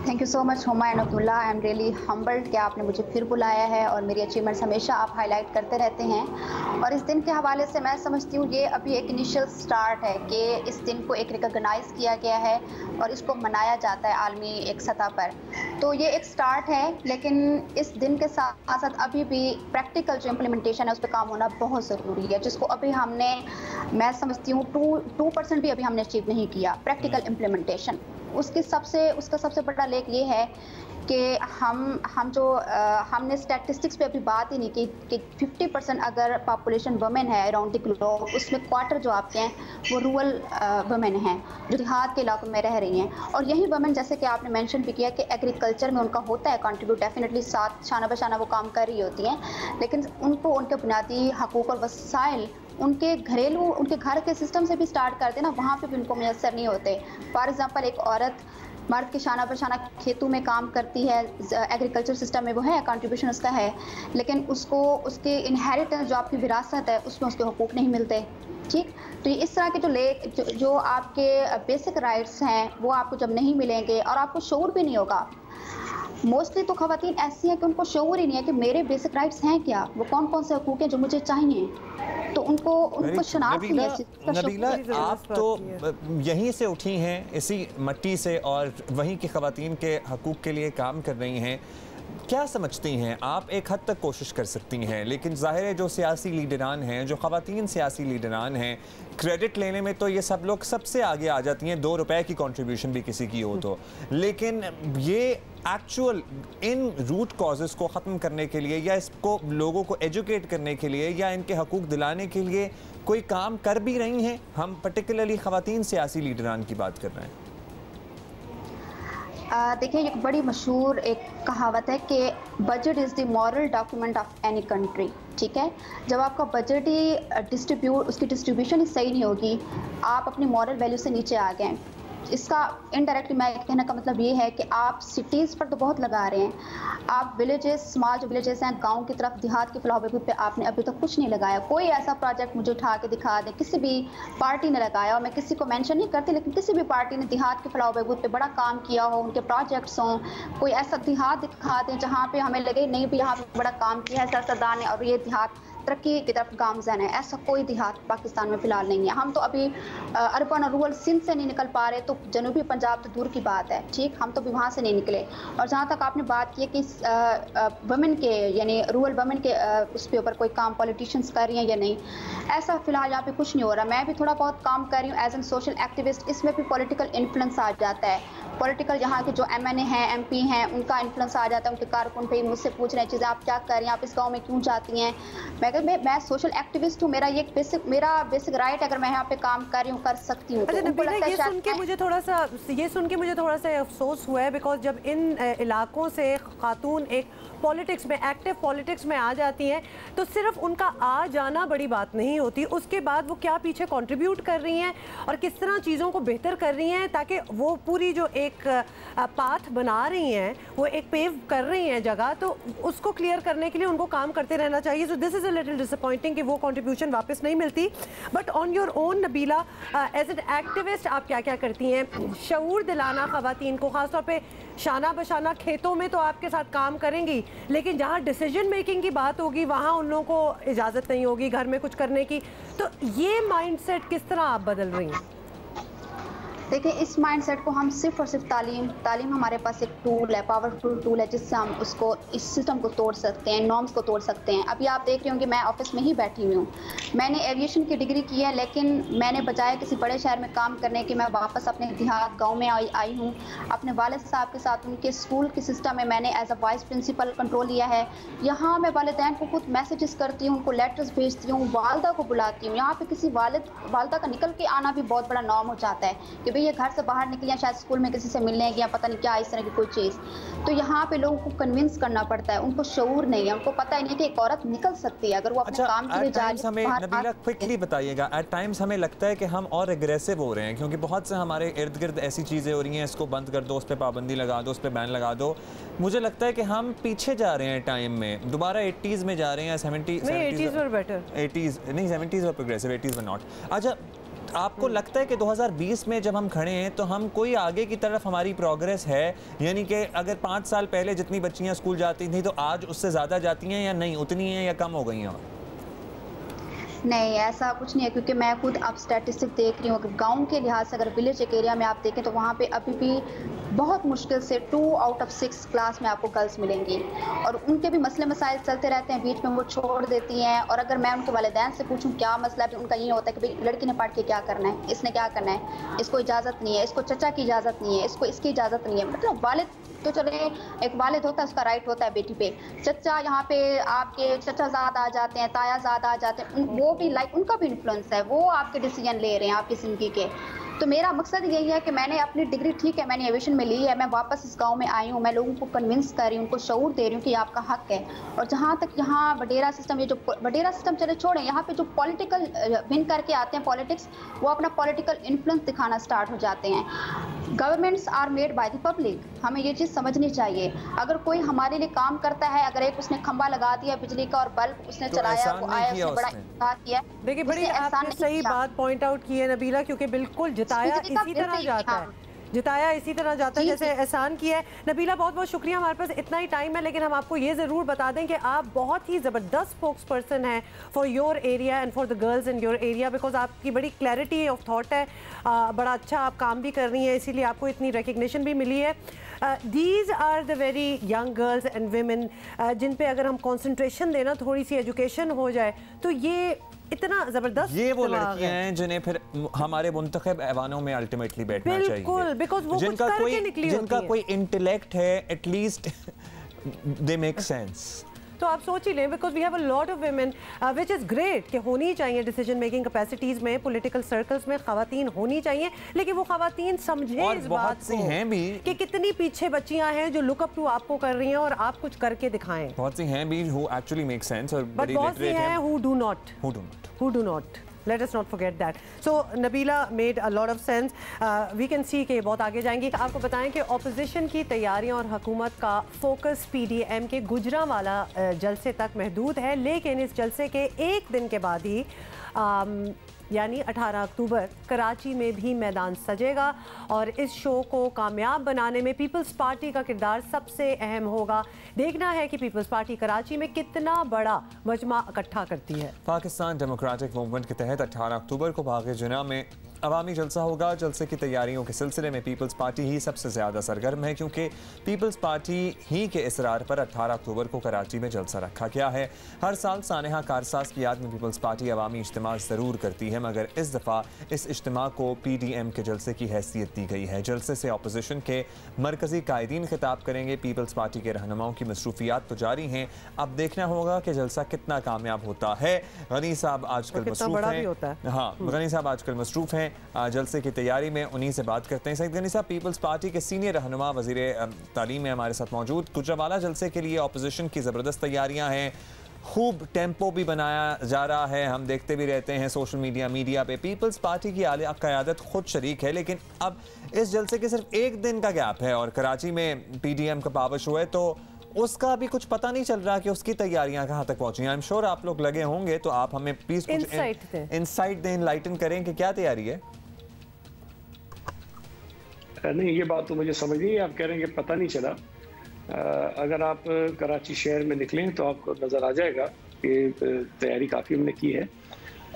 Thank you so much Humayun Abdullah, I am really humbled कि आपने मुझे फिर बुलाया है और मेरी अचीवमेंट्स हमेशा आप हाईलाइट करते रहते हैं। और इस दिन के हवाले से मैं समझती हूँ ये अभी एक इनिशियल स्टार्ट है कि इस दिन को एक रिकॉग्नाइज़ किया गया है और इसको मनाया जाता है आलमी एक सतह पर, तो ये एक स्टार्ट है। लेकिन इस दिन के साथ साथ अभी भी प्रैक्टिकल जो इम्प्लीमेंटेशन है उस पर काम होना बहुत ज़रूरी है, जिसको अभी हमने, मैं समझती हूँ 2% भी अभी हमने अचीव नहीं किया प्रैक्टिकल इम्प्लीमेंटेशन। उसका सबसे बड़ा लेख ये है कि हमने स्टैटिस्टिक्स पे अभी बात ही नहीं की कि 50% अगर पॉपुलेशन वुमेन है अराउंड द ग्लोब, उसमें क्वार्टर जो आपके हैं वो रूरल वुमेन हैं जो देहात के इलाकों में रह रही हैं। और यही वुमेन, जैसे कि आपने मेंशन भी किया कि एग्रीकल्चर में उनका होता है कंट्रीब्यूट, डेफिनेटली साथ शाना बशाना वो काम कर रही होती हैं, लेकिन उनको उनके बुनियादी हकूक़ और वसाइल उनके घरेलू, उनके घर के सिस्टम से भी स्टार्ट करते ना, वहाँ पे भी उनको मैसर नहीं होते। फॉर एग्जांपल, एक औरत मर्द के शाना बशाना खेतों में काम करती है, एग्रीकल्चर सिस्टम में वो है, कंट्रीब्यूशन उसका है, लेकिन उसको उसके इनहेरिटेंस जो आपकी विरासत है उसमें उसके हुकूक नहीं मिलते। ठीक, तो ये इस तरह के जो आपके बेसिक राइट्स हैं वो आपको जब नहीं मिलेंगे और आपको शऊर भी नहीं होगा। मोस्टली तो खवातीन ऐसी हैं कि उनको शऊर ही नहीं है कि मेरे बेसिक राइट्स हैं क्या, वो कौन कौन से हुकूक हैं जो मुझे चाहिए, तो उनको शनाख्त नहीं है। नबीला, आप तो यहीं से उठी हैं, इसी मट्टी से, और वहीं की खवातीन के हकूक़ के लिए काम कर रही हैं। क्या समझती हैं आप? एक हद तक कोशिश कर सकती हैं, लेकिन ज़ाहिर है जो सियासी लीडरान हैं, जो ख़वातीन सियासी लीडरान हैं, क्रेडिट लेने में तो ये सब लोग सबसे आगे आ जाती हैं, 2 रुपए की कंट्रीब्यूशन भी किसी की हो तो। लेकिन ये एक्चुअल इन रूट कॉजेज़ को ख़त्म करने के लिए या इसको लोगों को एजुकेट करने के लिए या इनके हकूक़ दिलाने के लिए कोई काम कर भी रही हैं? हम पर्टिकुलरली ख़वातीन सियासी लीडरान की बात कर रहे हैं। देखिए, एक बड़ी मशहूर एक कहावत है कि budget is the moral document of any country. ठीक है, जब आपका बजट ही उसकी डिस्ट्रीब्यूशन ही सही नहीं होगी, आप अपनी मॉरल वैल्यू से नीचे आ गए। इसका इनडायरेक्टली मैं कहने का मतलब ये है कि आप सिटीज़ पर तो बहुत लगा रहे हैं, आप विलेजेस, स्मॉल जो विलेजेस हैं गांव की तरफ, देहात के फलाह बहबूद पे आपने अभी तक कुछ नहीं लगाया। कोई ऐसा प्रोजेक्ट मुझे उठा के दिखा दे, किसी भी पार्टी ने लगाया, और मैं किसी को मेंशन नहीं करती, लेकिन किसी भी पार्टी ने देहात के फलाह बहबूद पे बड़ा काम किया हो, उनके प्रोजेक्ट्स हों, कोई ऐसा देहात दिखा दें जहाँ पर हमें लगे नहीं भी यहाँ पर बड़ा काम किया है सियासतदान ने और ये देहात तरक्की की तरफ गामजन है। ऐसा कोई देहात पाकिस्तान में फ़िलहाल नहीं है। हम तो अभी अर्बन और रूरल सिंध से नहीं निकल पा रहे, तो जनूबी पंजाब तो दूर की बात है। ठीक, हम तो भी वहाँ से नहीं निकले। और जहाँ तक आपने बात की कि वुमेन के, यानी रूरल वुमेन के उसके ऊपर कोई काम पॉलिटिशियंस कर रही हैं या नहीं, ऐसा फ़िलहाल यहाँ पे कुछ नहीं हो रहा। मैं भी थोड़ा बहुत काम कर रही हूँ एज एन सोशल एक्टिविस्ट, इसमें भी पॉलिटिकल इन्फ्लुएंस आ जाता है। पॉलिटिकल यहाँ के जो MNA हैं, MP हैं, उनका इन्फ्लुएंस आ जाता है, उनके कारकुन पे मुझसे पूछ रहे हैं चीज़ें, आप क्या कर रही हैं, आप इस गाँव में क्यों जाती हैं। मैं सोशल एक्टिविस्ट हूँ, मेरा बेसिक राइट, अगर मैं यहाँ पे काम कर रही हूँ, कर सकती हूँ। ये सुन के मुझे थोड़ा सा अफसोस हुआ है, बिकॉज जब इन इलाकों से खातून एक पॉलिटिक्स में, एक्टिव पॉलिटिक्स में आ जाती हैं, तो सिर्फ उनका आ जाना बड़ी बात नहीं होती, उसके बाद वो क्या पीछे कंट्रीब्यूट कर रही हैं और किस तरह चीज़ों को बेहतर कर रही हैं, ताकि वो पूरी जो एक पाथ बना रही हैं, वो एक पेव कर रही हैं जगह, तो उसको क्लियर करने के लिए उनको काम करते रहना चाहिए। So this is a little disappointing कि वो कंट्रीब्यूशन वापस नहीं मिलती। But on your own Nabila, as an activist आप क्या क्या करती हैं शऊर दिलाना ख़वातीन को? ख़ासतौर पे शाना बशाना खेतों में तो आपके साथ काम करेंगी, लेकिन जहाँ डिसीजन मेकिंग की बात होगी वहाँ उन लोगों को इजाज़त नहीं होगी घर में कुछ करने की, तो ये माइंडसेट किस तरह आप बदल रही हैं? देखिए, इस माइंडसेट को हम सिर्फ और सिर्फ तालीम हमारे पास एक टूल है, पावरफुल टूल है, जिससे हम उसको इस सिस्टम को तोड़ सकते हैं, नॉर्म्स को तोड़ सकते हैं। अभी आप देख रहे होंगे मैं ऑफिस में ही बैठी हुई हूँ। मैंने एविएशन की डिग्री की है, लेकिन मैंने बजाय किसी बड़े शहर में काम करने की मैं वापस अपने देहात गाँव में आई हूँ। अपने वालिद साहब के साथ उनके स्कूल के सिस्टम में मैंने as a vice principal control लिया है। यहाँ मैं वालिदैन को खुद मैसेजेस करती हूँ, उनको लेटर्स भेजती हूँ, वालदा को बुलाती हूँ। यहाँ पे किसी वालदा का निकल के आना भी बहुत बड़ा नॉर्म हो जाता है कि भाई ये घर से बाहर निकली या शायद स्कूल में किसी से मिलने गया, पता नहीं क्या इस तरह की कोई चीज़। तो यहाँ पे लोगों को कन्विंस करना पड़ता है, उनको शऊर नहीं है, उनको पता ही नहीं कि एक औरत निकल सकती है अगर वो अपने काम के लिए जा रही है। नबीला क्विकली बताइएगा, एट टाइम्स हमें लगता है कि हम और एग्रेसिव हो रहे हैं क्योंकि बहुत से हमारे इर्द गिर्द ऐसी चीज़ें हो रही हैं, इसको बंद कर दो, उस पर पाबंदी लगा दो, उस पर बैन लगा दो। मुझे लगता है कि हम पीछे जा रहे हैं टाइम में, दोबारा 80s में जा रहे हैं, 70s नहीं 70s were progressive, 80s were not. अच्छा, आपको लगता है कि 2020 में जब हम खड़े हैं तो हम कोई आगे की तरफ हमारी प्रोग्रेस है, यानी कि अगर 5 साल पहले जितनी बच्चियां स्कूल जाती थी तो आज उससे ज़्यादा जाती हैं या नहीं, उतनी हैं या कम हो गई हैं? नहीं, ऐसा कुछ नहीं है, क्योंकि मैं खुद अब स्टैटिस्टिक देख रही हूँ। गांव के लिहाज से अगर विलेज एरिया में आप देखें तो वहाँ पे अभी भी बहुत मुश्किल से 2 आउट ऑफ 6 क्लास में आपको गर्ल्स मिलेंगी, और उनके भी मसले मसाइल चलते रहते हैं, बीच में वो छोड़ देती हैं। और अगर मैं उनके वालिदैन से पूछूं क्या मसला है, उनका ये होता है कि भाई लड़की ने पढ़ के क्या करना है, इसने क्या करना है, इसको इजाज़त नहीं है, इसको चचा की इजाज़त नहीं है, इसको इसकी इजाज़त नहीं है। मतलब वालिद तो चले, एक वालिद होता है, उसका राइट होता है बेटी पे। चचा यहाँ पे आपके चचाजाद आ जाते हैं, तायाजाद आ जाते हैं, वो भी लाइक उनका भी इन्फ्लुएंस है, वो आपके डिसीजन ले रहे हैं आपकी ज़िंदगी के। तो मेरा मकसद यही है कि मैंने अपनी डिग्री, ठीक है मैंने एविएशन में ली है, मैं वापस इस गांव में आई हूँ, मैं लोगों को कन्विंस कर रही हूँ, उनको शऊर दे रही हूँ कि आपका हक है। और जहाँ तक यहाँ वडेरा सिस्टम, ये जो वडेरा सिस्टम चले छोड़ें, यहाँ पे जो पॉलिटिकल विन करके आते हैं पॉलिटिक्स, वो अपना पॉलिटिकल इन्फ्लुएंस दिखाना स्टार्ट हो जाते हैं। Governments are made by the public, हमें ये चीज़ समझनी चाहिए। अगर कोई हमारे लिए काम करता है, अगर एक उसने खंबा लगा दिया बिजली का और बल्ब उसने चलाया, वो आया, उसने बड़ा इंतजार किया। देखिए, बड़ी आपने सही बात पॉइंट आउट की है नबीला, क्योंकि बिल्कुल जिताया इसी तरह जाता है, जिताया इसी तरह जाता है जैसे एहसान किया है। नबीला, बहुत बहुत शुक्रिया, हमारे पास इतना ही टाइम है, लेकिन हम आपको ये ज़रूर बता दें कि आप बहुत ही ज़बरदस्त स्पोक्स पर्सन हैं for your area and for the girls in your area, because आपकी बड़ी क्लैरिटी ऑफ थॉट है, बड़ा अच्छा आप काम भी कर रही हैं, इसीलिए आपको इतनी रिकग्निशन भी मिली है। These are the very young girls and women जिन पे अगर हम कॉन्सेंट्रेशन देना, थोड़ी सी एजुकेशन हो जाए तो ये इतना जबरदस्त, ये वो लड़कियां हैं जिन्हें फिर हमारे मुंतखब ऐवानों में अल्टीमेटली बैठना चाहिए, बिल्कुल, बिकॉज़ वो कुछ करके निकली होती हैं, जिनका कोई इंटेलेक्ट है, एटलीस्ट दे मेक सेंस। तो आप सोच ही लें, because we have a lot of women which is great कि होनी चाहिए डिसीजन मेकिंग कैपेसिटीज़ में, पॉलिटिकल सर्कल्स में ख़वातीन होनी चाहिए, लेकिन वो ख़वातीन समझें इस बात को हैं भी कि कितनी पीछे बच्चियां हैं जो लुक अप टू आपको कर रही हैं और आप कुछ करके दिखाएं। बहुत सी हैं भी who actually make sense और बड़ी बहुत सी हैं who do not. Let us not forget that. So Nabila made a lot of sense. We can see कि बहुत आगे जाएंगी। आपको बताएं कि ऑपोजिशन की तैयारियां और हुकूमत का फोकस PDM के गुजरांवाला जलसे तक महदूद है, लेकिन इस जलसे के एक दिन के बाद ही यानी 18 अक्टूबर कराची में भी मैदान सजेगा और इस शो को कामयाब बनाने में पीपल्स पार्टी का किरदार सबसे अहम होगा। देखना है कि पीपल्स पार्टी कराची में कितना बड़ा मजमा इकट्ठा करती है। पाकिस्तान डेमोक्रेटिक मूवमेंट के तहत 18 अक्टूबर को बाग़ जुना में अवामी जलसा होगा। जलसे की तैयारियों के सिलसिले में पीपल्स पार्टी ही सबसे ज़्यादा सरगर्म है, क्योंकि पीपल्स पार्टी ही के इसरार पर 18 अक्टूबर को कराची में जलसा रखा गया है। हर साल सानेहा कारसाज की याद में पीपल्स पार्टी अवामी इज्तिमा ज़रूर करती है, मगर इस दफ़ा इस इज्तिमा को PDM के जलसे की हैसियत दी गई है। जलसे से अपोजिशन के मरकज़ी कायदीन खिताब करेंगे। पीपल्स पार्टी के रहनुमाओं की मसरूफियात तो जारी हैं, अब देखना होगा कि जलसा कितना कामयाब होता है। गनी साहब आजकल मसरूफ़ हैं, हाँ गनी साहब आजकल मसरूफ़ हैं जलसे की तैयारी में, उन्हीं से बात करते हैं। सईद गनी साहब, पीपल्स पार्टी के सीनियर रहनुमा वज़ीर तालीम है हमारे साथ मौजूद। गुजरांवाला जलसे के लिए अपोजिशन की ज़बरदस्त तैयारियां हैं, खूब टेम्पो भी बनाया जा रहा है, हम देखते भी रहते हैं सोशल मीडिया पे। पीपल्स पार्टी की आला क़यादत खुद शरीक है, लेकिन अब इस जलसे के सिर्फ एक दिन का गैप है और कराची में PDM का पावर शो है, तो उसका भी कुछ पता नहीं चल रहा कि उसकी तैयारियां कहां तक पहुंची हैं। आई एम श्योर आप लोग लगे होंगे, तो आप हमें प्लीज इनसाइट दें, इनलाइटन करें कि क्या तैयारी है। नहीं, ये बात तो मुझे समझ नहीं है, आप कह रहे हैं कि पता नहीं चला। अगर आप कराची शहर में निकलें तो आपको नज़र आ जाएगा कि तैयारी काफ़ी हमने की है।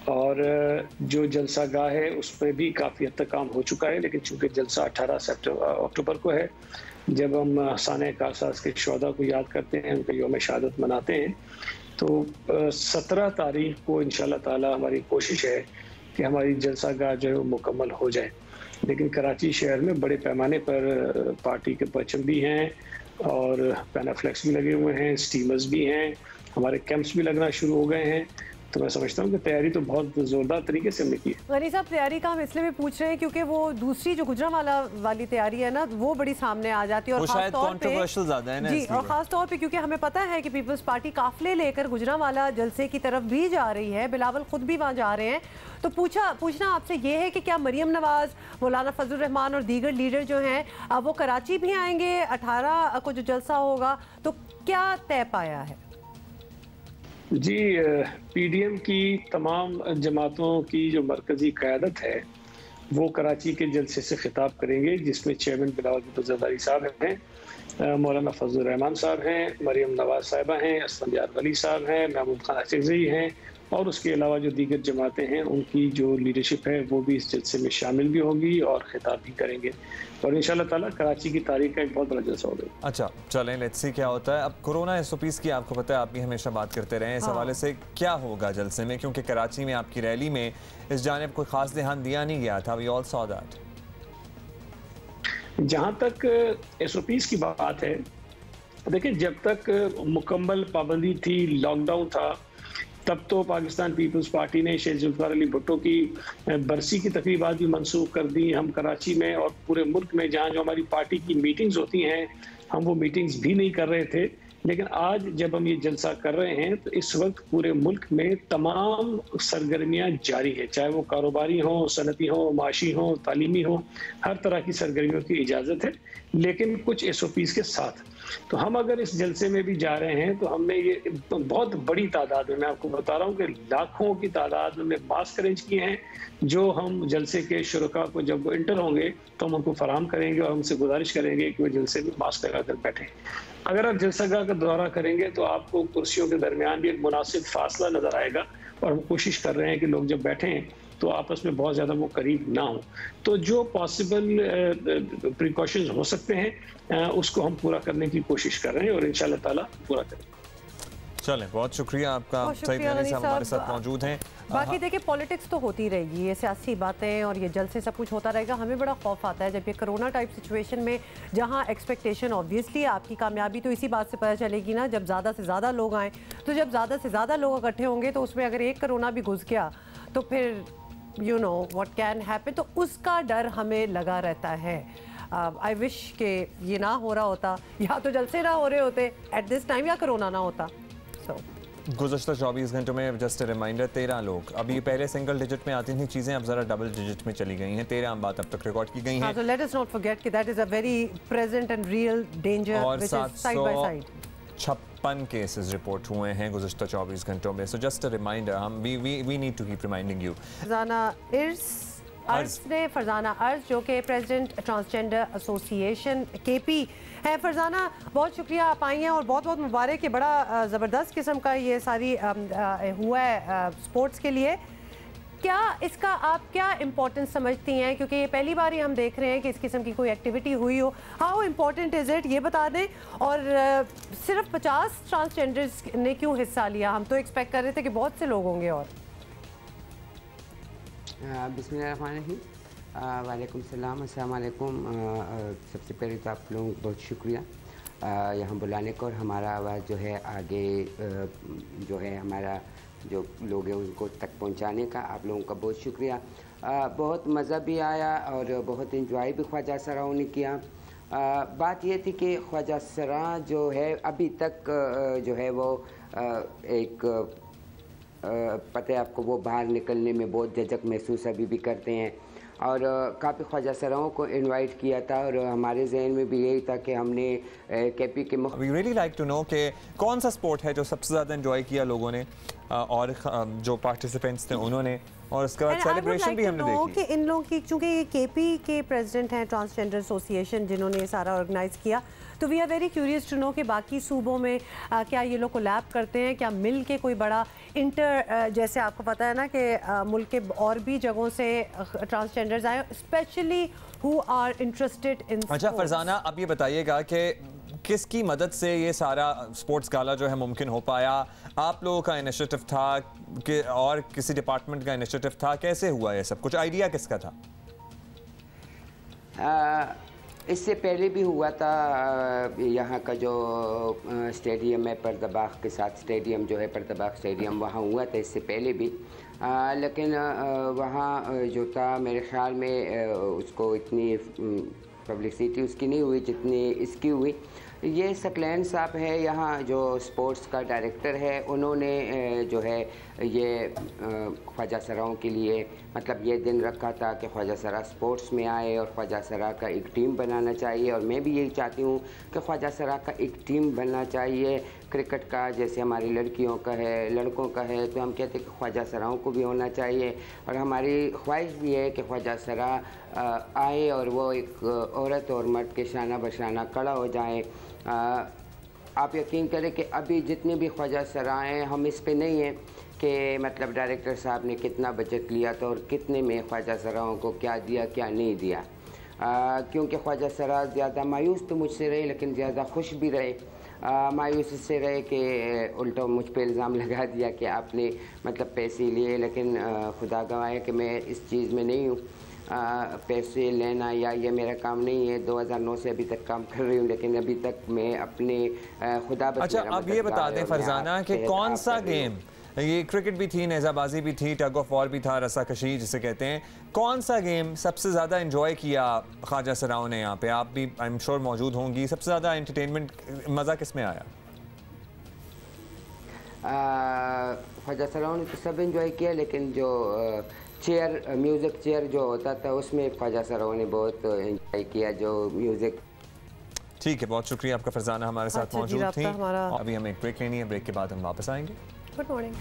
और जो जलसा गाह है उस पर भी काफ़ी हद तक काम हो चुका है, लेकिन चूंकि जलसा 18 अक्टूबर को है, जब हम साने कारसाज के शहदा को याद करते हैं, उनका यौम शहादत मनाते हैं, तो 17 तारीख को इंशाल्लाह ताला हमारी कोशिश है कि हमारी जलसा गाह जो है वो मुकम्मल हो जाए। लेकिन कराची शहर में बड़े पैमाने पर पार्टी के परचम भी हैं और पैनाफ्लेक्स भी लगे हुए हैं, स्टीमर्स भी हैं, हमारे कैंप्स भी लगना शुरू हो गए हैं। तो मैं समझता हूँ कि तैयारी तो बहुत ज़ोरदार तरीके से हमने की है। गनी साहब, तैयारी का हम इसलिए भी पूछ रहे हैं क्योंकि वो दूसरी जो गुजरांवाला वाली तैयारी है ना, वो बड़ी सामने आ जाती है और खास तौर पे जी, और ख़ास तौर पे क्योंकि हमें पता है कि पीपल्स पार्टी काफिले लेकर गुजरांवाला जलसे की तरफ भी जा रही है, बिलावल खुद भी वहाँ जा रहे हैं। तो पूछना आपसे ये है कि क्या मरियम नवाज, मौलाना फजल रहमान और दीगर लीडर जो हैं वो कराची भी आएंगे? 18 को जो जलसा होगा, तो क्या तय पाया है? जी, पीडीएम की तमाम जमातों की जो मरकज़ी क़यादत है वो कराची के जलसे से खिताब करेंगे, जिसमें चेयरमैन बिलावल भुट्टो ज़रदारी साहब हैं, मौलाना फजल रहमान साहब हैं, मरियम नवाज साहिबा हैं, असलम यार वली साहब हैं, महमूद खान अचकज़ई हैं, और उसके अलावा जो दीगर जमातें हैं उनकी जो लीडरशिप है वो भी इस जलसे में शामिल भी होगी और खिताब भी करेंगे, और इंशाल्लाह ताला कराची की तारीख का एक बहुत बड़ा जलसा होगा। अच्छा, चलें, लेट्स सी क्या होता है। अब कोरोना एसओपीज़ की आपको पता है, आप भी हमेशा बात करते रहे हैं इस हवाले से, क्या होगा जलसे में? क्योंकि कराची में आपकी रैली में इस जानिब कोई खास ध्यान दिया नहीं गया था। We all saw that. जहाँ तक एसओपीज़ की बात है, देखिए, जब तक मुकम्मल पाबंदी थी, लॉकडाउन था, तब तो पाकिस्तान पीपल्स पार्टी ने शेख जुल्फ़िकार अली भुट्टो की बरसी की तकरीबात भी मनसूख कर दी। हम कराची में और पूरे मुल्क में जहाँ जो हमारी पार्टी की मीटिंग्स होती हैं, हम वो मीटिंग्स भी नहीं कर रहे थे। लेकिन आज जब हम ये जलसा कर रहे हैं तो इस वक्त पूरे मुल्क में तमाम सरगर्मियाँ जारी है, चाहे वो कारोबारी हों, सनती हों, माशी हों, तालीमी हों, हर तरह की सरगर्मियों की इजाज़त है, लेकिन कुछ एसओपीज़ के साथ। तो हम अगर इस जलसे में भी जा रहे हैं तो हमने ये बहुत बड़ी तादाद में, मैं आपको बता रहा हूँ कि लाखों की तादाद में मास्क अरेंज किए हैं, जो हम जलसे के शुरका को जब वो इंटर होंगे तो हम उनको फराहम करेंगे और हमसे गुजारिश करेंगे कि वो जलसे में मास्क लगा कर बैठें। अगर आप जलसागाह का दौरा करेंगे तो आपको कुर्सियों के दरमियान भी एक मुनासिब फासला नजर आएगा, और हम कोशिश कर रहे हैं कि लोग जब बैठें तो आपस में बहुत ज़्यादा वो करीब ना हो। तो जो पॉसिबल प्रिकॉशंस हो सकते हैं उसको हम पूरा करने की कोशिश कर रहे हैं और इंशाल्लाह ताला पूरा करेंगे। चलें, बहुत शुक्रिया आपका, सईद अली साहब हमारे साथ मौजूद हैं। बाकी देखिए, पॉलिटिक्स तो होती रहेगी, ये सियासी बातें और ये जलसे सब कुछ होता रहेगा। हमें बड़ा खौफ आता है जब ये कोरोना टाइप सिचुएशन में, जहाँ एक्सपेक्टेशन ऑब्वियसली आपकी कामयाबी तो इसी बात से पता चलेगी ना, जब ज़्यादा से ज़्यादा लोग आएँ, तो जब ज़्यादा से ज़्यादा लोग इकट्ठे होंगे तो उसमें अगर एक कोरोना भी घुस गया तो फिर you know what can happen, तो उसका डर हमें लगा रहता है। आई विश के ये ना हो रहा होता, या तो जलसे ना हो रहे होते एट दिस टाइम, या कोरोना ना होता। गुज़श्ता 24 घंटों में जस्ट रिमाइंडर, 13 लोग, अभी पहले सिंगल डिजिट में आती थी चीज़ें, अब ज़रा डबल डिजिट में चली गई हैं। 13 बात अब तक रिकॉर्ड की गई हैं। तो लेट अस नॉट फॉरगेट कि that is a very present and real danger, और which is side by side. 56 cases report हुए हैं गुज़श्ता 24 घंटों में। सो जस्ट अ रिमाइंडर, हम we need to keep reminding you. Farzana अर्ज जो कि प्रेसिडेंट ट्रांसजेंडर एसोसिएशन केपी है। फरजाना, बहुत शुक्रिया आप आई हैं और बहुत बहुत मुबारक कि बड़ा ज़बरदस्त किस्म का ये सारी हुआ है स्पोर्ट्स के लिए। क्या इसका आप क्या इम्पोर्टेंस समझती हैं, क्योंकि ये पहली बार ही हम देख रहे हैं कि इस किस्म की कोई एक्टिविटी हुई हो। हाउ इम्पोर्टेंट इज़ इट, ये बता दें। और सिर्फ 50 ट्रांसजेंडर्स ने क्यों हिस्सा लिया? हम तो एक्सपेक्ट कर रहे थे कि बहुत से लोग होंगे। और बिस्मिल्लाहिर्रहमानिर्रहीम, वालेकुम सलाम, अस्सलाम वालेकुम। सबसे पहले तो आप लोगों को बहुत शुक्रिया यहाँ बुलाने को, और हमारा आवाज़ जो है आगे जो है हमारा जो लोग हैं उनको तक पहुँचाने का आप लोगों का बहुत शुक्रिया। बहुत मज़ा भी आया और बहुत इंजॉय भी ख्वाजा सराओं ने किया। बात ये थी कि ख्वाजा सरा जो है अभी तक जो है वो एक पता है आपको, वो बाहर निकलने में बहुत झिझक महसूस अभी भी करते हैं, और काफ़ी ख्वाजा सराओं को इनवाइट किया था, और हमारे जहन में भी यही था कि हमने केपी के we really like to know कि कौन सा स्पोर्ट है जो सबसे ज़्यादा एंजॉय किया लोगों ने, और जो पार्टिसिपेंट्स थे उन्होंने, और उसके बाद सेलिब्रेशन भी हमने देखी कि इन लोगों की, चूंकि ये केपी के प्रेसिडेंट हैं ट्रांसजेंडर एसोसिएशन जिन्होंने ये सारा ऑर्गेनाइज किया, तो we are very curious to know कि बाकी सूबों में क्या ये लोग कोलैब करते हैं, क्या मिल के कोई बड़ा जैसे आपको पता है ना कि मुल्क के और भी जगहों से ट्रांसजेंडर्स आए, especially who are interested in. अच्छा फरजाना, अब ये बताइएगा कि किसकी मदद से ये सारा स्पोर्ट्स गाला जो है मुमकिन हो पाया? आप लोगों का इनिशिएटिव था कि और किसी डिपार्टमेंट का इनिशिएटिव था? कैसे हुआ ये सब कुछ? आइडिया किसका था? इससे पहले भी हुआ था। यहाँ का जो स्टेडियम है पर्दबाग के साथ, स्टेडियम जो है पर्दबाग स्टेडियम, वहाँ हुआ था इससे पहले भी। लेकिन वहाँ जो था मेरे ख्याल में उसको इतनी पब्लिसिटी उसकी नहीं हुई जितनी इसकी हुई। ये सकलैन साहब है यहाँ जो स्पोर्ट्स का डायरेक्टर है, उन्होंने जो है ये ख्वाजा सराओं के लिए मतलब ये दिन रखा था कि ख्वाजा सरा स्पोर्ट्स में आए और ख्वाजा सरा का एक टीम बनाना चाहिए। और मैं भी यही चाहती हूँ कि ख्वाजा सरा का एक टीम बनना चाहिए क्रिकेट का, जैसे हमारी लड़कियों का है, लड़कों का है, तो हम कहते हैं कि ख्वाजा सराओं को भी होना चाहिए। और हमारी ख्वाहिश भी है कि ख्वाजा सरा आए और वो एक औरत और मर्द के शाना बशाना खड़ा हो जाए। आप यकीन करें कि अभी जितने भी ख्वाजा सराएँ हैं, हम इस पे नहीं हैं कि मतलब डायरेक्टर साहब ने कितना बजट लिया था और कितने में ख्वाजा सराओं को क्या दिया क्या नहीं दिया, क्योंकि ख्वाजा सरा ज़्यादा मायूस तो मुझसे रहे लेकिन ज़्यादा खुश भी रहे। मायूस इससे रहे कि उल्टा मुझ पे इल्ज़ाम लगा दिया कि आपने मतलब पैसे लिए, लेकिन खुदा गवाह कि मैं इस चीज़ में नहीं हूँ। पैसे लेना या ये मेरा काम नहीं है। 2009 से अभी तक काम कर रही हूँ, लेकिन अभी तक मैं अपने खुदा बस। अच्छा अब ये बता दें फरजाना कि कौन सा गेम, ये क्रिकेट भी थी, नेज़ाबाजी भी थी, टग ऑफ वॉर भी था, रस्साकशी जिसे कहते हैं, कौन सा गेम सबसे ज़्यादा एंजॉय किया ख्वाजा सराओं ने यहाँ पे? आप भी आई एम श्योर मौजूद होंगी। सबसे ज़्यादा एंटरटेनमेंट मज़ा किस में आया? ख्वाजा सराओं ने तो सब एंजॉय किया, लेकिन जो चेयर म्यूज़िक चेयर जो होता था उसमें ख्वाजा सराओं ने बहुत एंजॉय किया, जो म्यूज़िक। ठीक है, बहुत शुक्रिया आपका फरजाना हमारे साथ मौजूद थी। अभी हमें एक ब्रेक लेनी है, ब्रेक के बाद हम वापस आएंगे। Good morning.